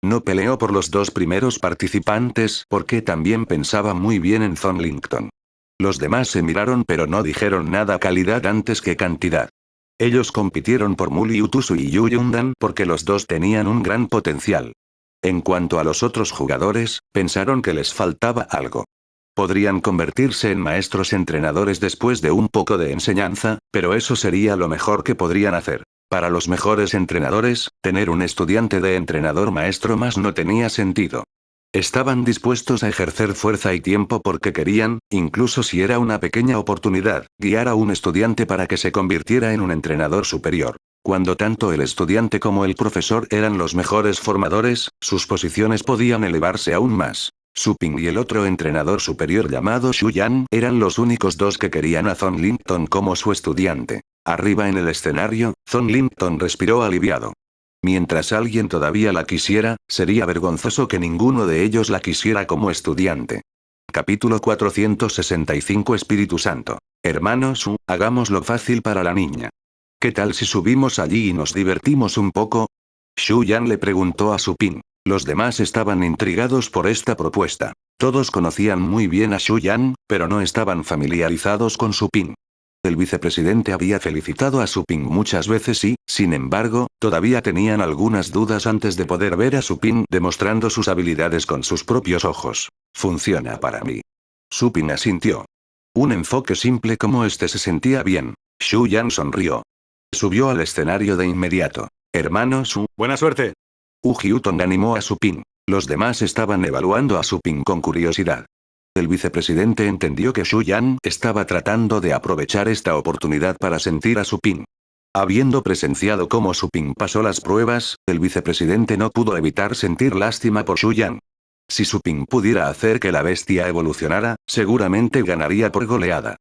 No peleó por los dos primeros participantes porque también pensaba muy bien en Thornlington. Los demás se miraron pero no dijeron nada, calidad antes que cantidad. Ellos compitieron por Mulyutusu y Yu Yundan porque los dos tenían un gran potencial. En cuanto a los otros jugadores, pensaron que les faltaba algo. Podrían convertirse en maestros entrenadores después de un poco de enseñanza, pero eso sería lo mejor que podrían hacer. Para los mejores entrenadores, tener un estudiante de entrenador maestro más no tenía sentido. Estaban dispuestos a ejercer fuerza y tiempo porque querían, incluso si era una pequeña oportunidad, guiar a un estudiante para que se convirtiera en un entrenador superior. Cuando tanto el estudiante como el profesor eran los mejores formadores, sus posiciones podían elevarse aún más. Su Ping y el otro entrenador superior llamado Shu Yan eran los únicos dos que querían a Zhong Linton como su estudiante. Arriba en el escenario, Zhong Linton respiró aliviado. Mientras alguien todavía la quisiera, sería vergonzoso que ninguno de ellos la quisiera como estudiante. Capítulo 465 Espíritu Santo. Hermanos, hagámoslo fácil para la niña. ¿Qué tal si subimos allí y nos divertimos un poco? Shu Yan le preguntó a Su Ping. Los demás estaban intrigados por esta propuesta. Todos conocían muy bien a Shu Yan, pero no estaban familiarizados con Su Ping. El vicepresidente había felicitado a Su Ping muchas veces y, sin embargo, todavía tenían algunas dudas antes de poder ver a Su Ping demostrando sus habilidades con sus propios ojos. Funciona para mí. Su Ping asintió. Un enfoque simple como este se sentía bien. Shu Yan sonrió. Subió al escenario de inmediato. Hermanos, buena suerte. Hyuton animó a Su Ping. Los demás estaban evaluando a Su Ping con curiosidad. El vicepresidente entendió que Shu Yan estaba tratando de aprovechar esta oportunidad para sentir a Su Ping. Habiendo presenciado cómo Su Ping pasó las pruebas, el vicepresidente no pudo evitar sentir lástima por Shu Yan. Si Su Ping pudiera hacer que la bestia evolucionara, seguramente ganaría por goleada.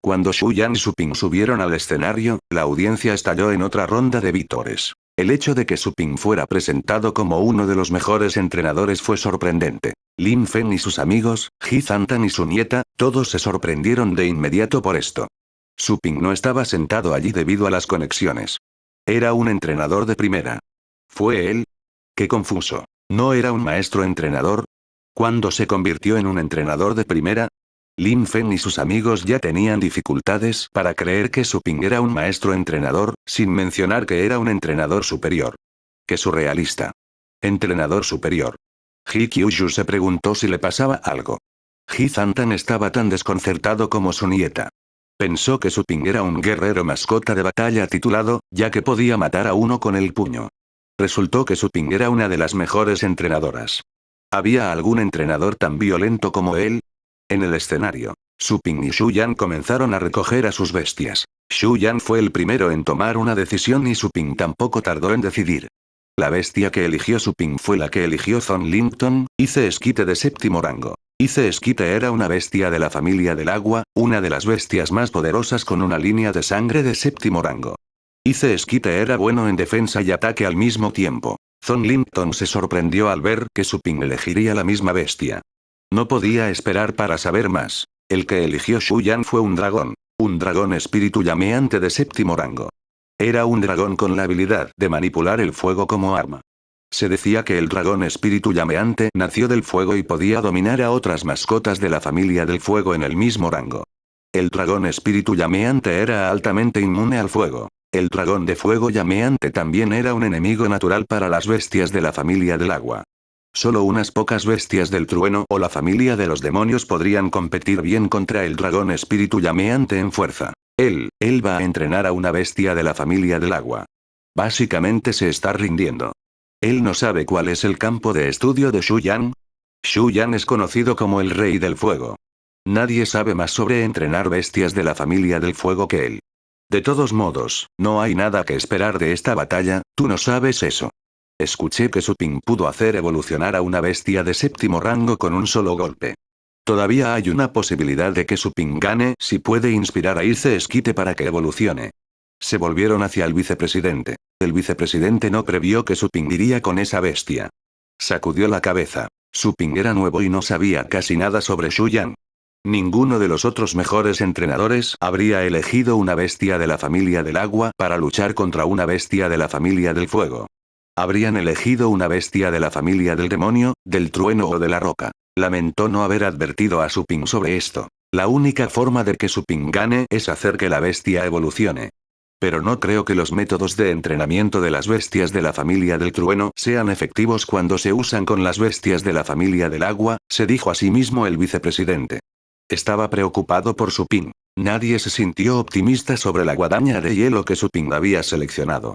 Cuando Shu Yan y Su Ping subieron al escenario, la audiencia estalló en otra ronda de vítores. El hecho de que Su Ping fuera presentado como uno de los mejores entrenadores fue sorprendente. Lin Fen y sus amigos, Ji Zantan y su nieta, todos se sorprendieron de inmediato por esto. Su Ping no estaba sentado allí debido a las conexiones. Era un entrenador de primera. ¿Fue él? Qué confuso. ¿No era un maestro entrenador? ¿Cuándo se convirtió en un entrenador de primera? Lin Fen y sus amigos ya tenían dificultades para creer que Su Ping era un maestro entrenador, sin mencionar que era un entrenador superior. ¡Qué surrealista! Entrenador superior. Ji Kyushu se preguntó si le pasaba algo. Ji Zantan estaba tan desconcertado como su nieta. Pensó que Su Ping era un guerrero mascota de batalla titulado, ya que podía matar a uno con el puño. Resultó que Su Ping era una de las mejores entrenadoras. ¿Había algún entrenador tan violento como él? En el escenario, Su Ping y Shu Yan comenzaron a recoger a sus bestias. Shu Yan fue el primero en tomar una decisión y Su Ping tampoco tardó en decidir. La bestia que eligió Su Ping fue la que eligió Zhong Linton, Ice Esquite de séptimo rango. Ice Esquite era una bestia de la familia del agua, una de las bestias más poderosas con una línea de sangre de séptimo rango. Ice Esquite era bueno en defensa y ataque al mismo tiempo. Zhong Linton se sorprendió al ver que Su Ping elegiría la misma bestia. No podía esperar para saber más. El que eligió Shu Yan fue un dragón espíritu llameante de séptimo rango. Era un dragón con la habilidad de manipular el fuego como arma. Se decía que el dragón espíritu llameante nació del fuego y podía dominar a otras mascotas de la familia del fuego en el mismo rango. El dragón espíritu llameante era altamente inmune al fuego. El dragón de fuego llameante también era un enemigo natural para las bestias de la familia del agua. Solo unas pocas bestias del trueno o la familia de los demonios podrían competir bien contra el dragón espíritu llameante en fuerza. Él va a entrenar a una bestia de la familia del agua. Básicamente se está rindiendo. Él no sabe cuál es el campo de estudio de Shu Yan. Shu Yan es conocido como el rey del fuego. Nadie sabe más sobre entrenar bestias de la familia del fuego que él. De todos modos, no hay nada que esperar de esta batalla, tú no sabes eso. Escuché que Su Ping pudo hacer evolucionar a una bestia de séptimo rango con un solo golpe. Todavía hay una posibilidad de que Su Ping gane si puede inspirar a Ice Esquite para que evolucione. Se volvieron hacia el vicepresidente. El vicepresidente no previó que Su Ping iría con esa bestia. Sacudió la cabeza. Su Ping era nuevo y no sabía casi nada sobre Shu Yan. Ninguno de los otros mejores entrenadores habría elegido una bestia de la familia del agua para luchar contra una bestia de la familia del fuego. Habrían elegido una bestia de la familia del demonio, del trueno o de la roca. Lamentó no haber advertido a Su Ping sobre esto. La única forma de que Su Ping gane es hacer que la bestia evolucione. Pero no creo que los métodos de entrenamiento de las bestias de la familia del trueno sean efectivos cuando se usan con las bestias de la familia del agua, se dijo a sí mismo el vicepresidente. Estaba preocupado por Su Ping. Nadie se sintió optimista sobre la guadaña de hielo que Su Ping había seleccionado.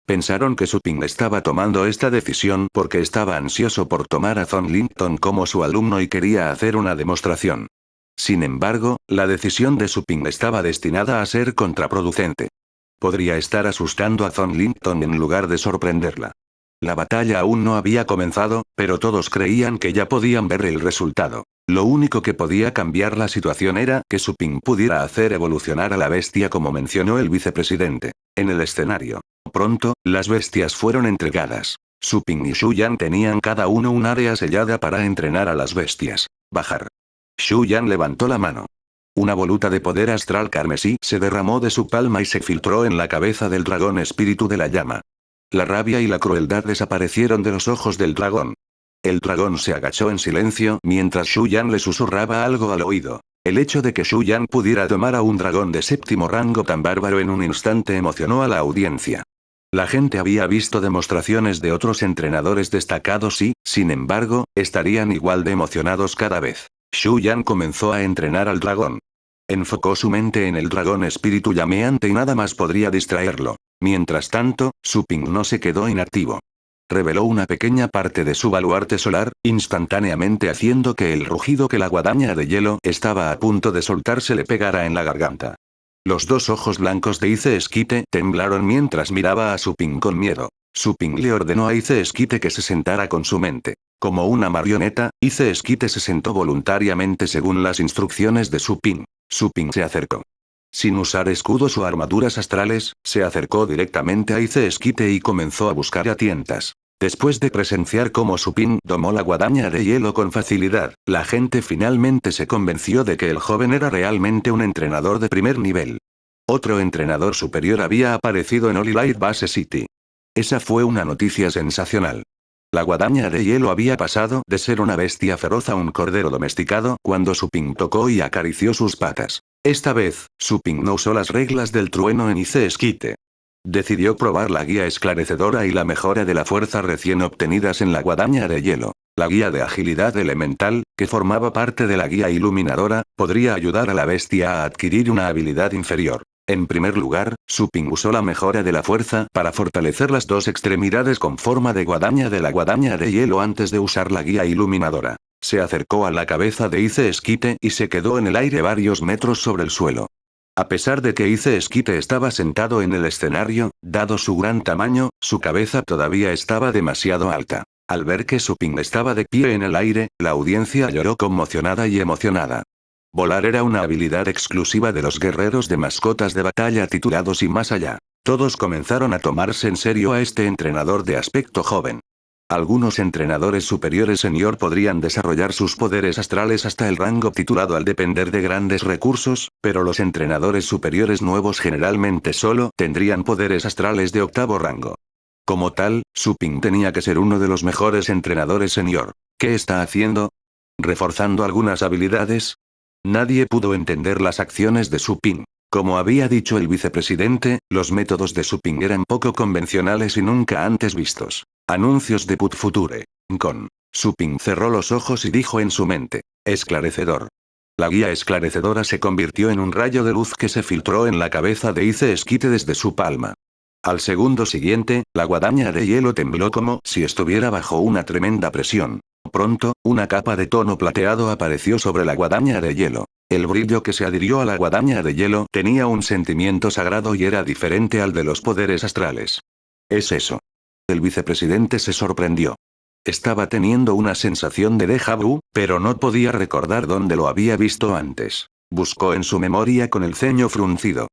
Pensaron que Su Ping estaba tomando esta decisión porque estaba ansioso por tomar a Zhong Linton como su alumno y quería hacer una demostración. Sin embargo, la decisión de Su Ping estaba destinada a ser contraproducente. Podría estar asustando a Zhong Linton en lugar de sorprenderla. La batalla aún no había comenzado, pero todos creían que ya podían ver el resultado. Lo único que podía cambiar la situación era que Su Ping pudiera hacer evolucionar a la bestia como mencionó el vicepresidente. En el escenario. Pronto, las bestias fueron entregadas. Su Ping y Shu Yan tenían cada uno un área sellada para entrenar a las bestias. Bajar. Shu Yan levantó la mano. Una voluta de poder astral carmesí se derramó de su palma y se filtró en la cabeza del dragón espíritu de la llama. La rabia y la crueldad desaparecieron de los ojos del dragón. El dragón se agachó en silencio mientras Shu Yan le susurraba algo al oído. El hecho de que Shu Yan pudiera tomar a un dragón de séptimo rango tan bárbaro en un instante emocionó a la audiencia. La gente había visto demostraciones de otros entrenadores destacados y, sin embargo, estarían igual de emocionados cada vez. Shu Yan comenzó a entrenar al dragón. Enfocó su mente en el dragón espíritu llameante y nada más podría distraerlo. Mientras tanto, Su Ping no se quedó inactivo. Reveló una pequeña parte de su baluarte solar, instantáneamente haciendo que el rugido que la guadaña de hielo estaba a punto de soltarse le pegara en la garganta. Los dos ojos blancos de Ice Esquite temblaron mientras miraba a Su Ping con miedo. Su Ping le ordenó a Ice Esquite que se sentara con su mente. Como una marioneta, Ice Esquite se sentó voluntariamente según las instrucciones de Su Ping. Su Ping se acercó. Sin usar escudos o armaduras astrales, se acercó directamente a Ice Esquite y comenzó a buscar a tientas. Después de presenciar cómo Su Ping domó la guadaña de hielo con facilidad, la gente finalmente se convenció de que el joven era realmente un entrenador de primer nivel. Otro entrenador superior había aparecido en Hololive Base City. Esa fue una noticia sensacional. La guadaña de hielo había pasado de ser una bestia feroz a un cordero domesticado cuando Su Ping tocó y acarició sus patas. Esta vez, Su Ping no usó las reglas del trueno en Ice Esquite. Decidió probar la guía esclarecedora y la mejora de la fuerza recién obtenidas en la guadaña de hielo. La guía de agilidad elemental, que formaba parte de la guía iluminadora, podría ayudar a la bestia a adquirir una habilidad inferior. En primer lugar, Su Ping usó la mejora de la fuerza para fortalecer las dos extremidades con forma de guadaña de la guadaña de hielo antes de usar la guía iluminadora. Se acercó a la cabeza de Ice Esquite y se quedó en el aire varios metros sobre el suelo. A pesar de que Ice Esquite estaba sentado en el escenario, dado su gran tamaño, su cabeza todavía estaba demasiado alta. Al ver que Su Ping estaba de pie en el aire, la audiencia lloró conmocionada y emocionada. Volar era una habilidad exclusiva de los guerreros de mascotas de batalla titulados y más allá. Todos comenzaron a tomarse en serio a este entrenador de aspecto joven. Algunos entrenadores superiores senior podrían desarrollar sus poderes astrales hasta el rango titulado al depender de grandes recursos, pero los entrenadores superiores nuevos generalmente solo tendrían poderes astrales de octavo rango. Como tal, Su Ping tenía que ser uno de los mejores entrenadores senior. ¿Qué está haciendo? ¿Reforzando algunas habilidades? Nadie pudo entender las acciones de Su Ping. Como había dicho el vicepresidente, los métodos de Su Ping eran poco convencionales y nunca antes vistos. Anuncios de Put Future. Con. Su Ping cerró los ojos y dijo en su mente. Esclarecedor. La guía esclarecedora se convirtió en un rayo de luz que se filtró en la cabeza de Ice Esquite desde su palma. Al segundo siguiente, la guadaña de hielo tembló como si estuviera bajo una tremenda presión. Pronto, una capa de tono plateado apareció sobre la guadaña de hielo. El brillo que se adhirió a la guadaña de hielo tenía un sentimiento sagrado y era diferente al de los poderes astrales. ¿Es eso? El vicepresidente se sorprendió. Estaba teniendo una sensación de déjà vu, pero no podía recordar dónde lo había visto antes. Buscó en su memoria con el ceño fruncido.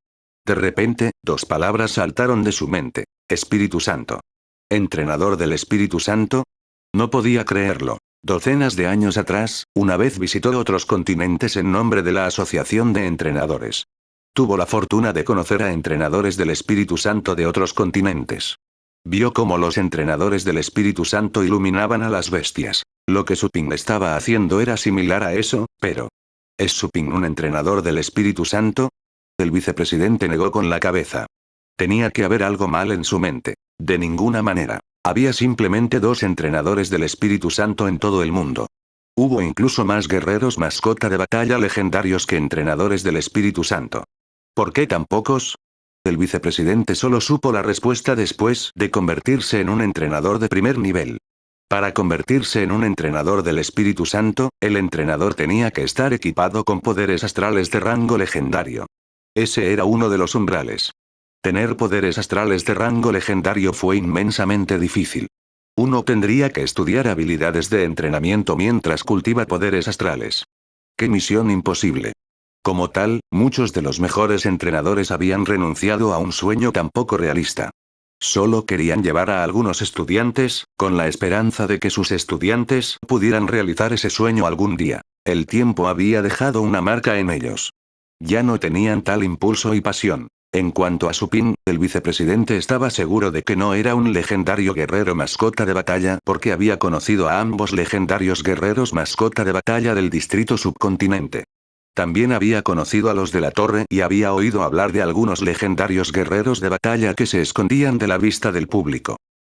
De repente, dos palabras saltaron de su mente. Espíritu Santo. ¿Entrenador del Espíritu Santo? No podía creerlo. Docenas de años atrás, una vez visitó otros continentes en nombre de la Asociación de Entrenadores. Tuvo la fortuna de conocer a entrenadores del Espíritu Santo de otros continentes. Vio cómo los entrenadores del Espíritu Santo iluminaban a las bestias. Lo que Su Ping estaba haciendo era similar a eso, pero... ¿Es Su Ping un entrenador del Espíritu Santo? El vicepresidente negó con la cabeza. Tenía que haber algo mal en su mente. De ninguna manera. Había simplemente dos entrenadores del Espíritu Santo en todo el mundo. Hubo incluso más guerreros mascota de batalla legendarios que entrenadores del Espíritu Santo. ¿Por qué tan pocos? El vicepresidente solo supo la respuesta después de convertirse en un entrenador de primer nivel. Para convertirse en un entrenador del Espíritu Santo, el entrenador tenía que estar equipado con poderes astrales de rango legendario. Ese era uno de los umbrales. Tener poderes astrales de rango legendario fue inmensamente difícil. Uno tendría que estudiar habilidades de entrenamiento mientras cultiva poderes astrales. ¡Qué misión imposible! Como tal, muchos de los mejores entrenadores habían renunciado a un sueño tan poco realista. Solo querían llevar a algunos estudiantes, con la esperanza de que sus estudiantes pudieran realizar ese sueño algún día. El tiempo había dejado una marca en ellos. Ya no tenían tal impulso y pasión. En cuanto a Supin, el vicepresidente estaba seguro de que no era un legendario guerrero mascota de batalla porque había conocido a ambos legendarios guerreros mascota de batalla del distrito subcontinente. También había conocido a los de la torre y había oído hablar de algunos legendarios guerreros de batalla que se escondían de la vista del público.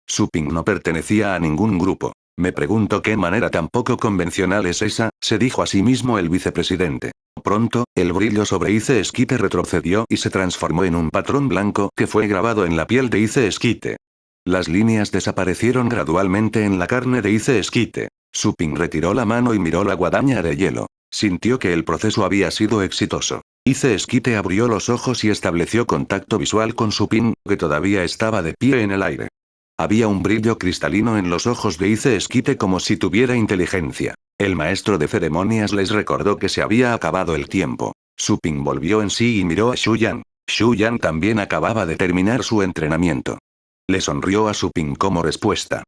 Supin no pertenecía a ningún grupo. Me pregunto qué manera tan poco convencional es esa, se dijo a sí mismo el vicepresidente. Pronto, el brillo sobre Ice Esquite retrocedió y se transformó en un patrón blanco que fue grabado en la piel de Ice Esquite. Las líneas desaparecieron gradualmente en la carne de Ice Esquite. Supin retiró la mano y miró la guadaña de hielo. Sintió que el proceso había sido exitoso. Ice Esquite abrió los ojos y estableció contacto visual con Supin, que todavía estaba de pie en el aire. Había un brillo cristalino en los ojos de Ice Esquite como si tuviera inteligencia. El maestro de ceremonias les recordó que se había acabado el tiempo. Supin volvió en sí y miró a Shuyan. Shuyan también acababa de terminar su entrenamiento. Le sonrió a Supin como respuesta.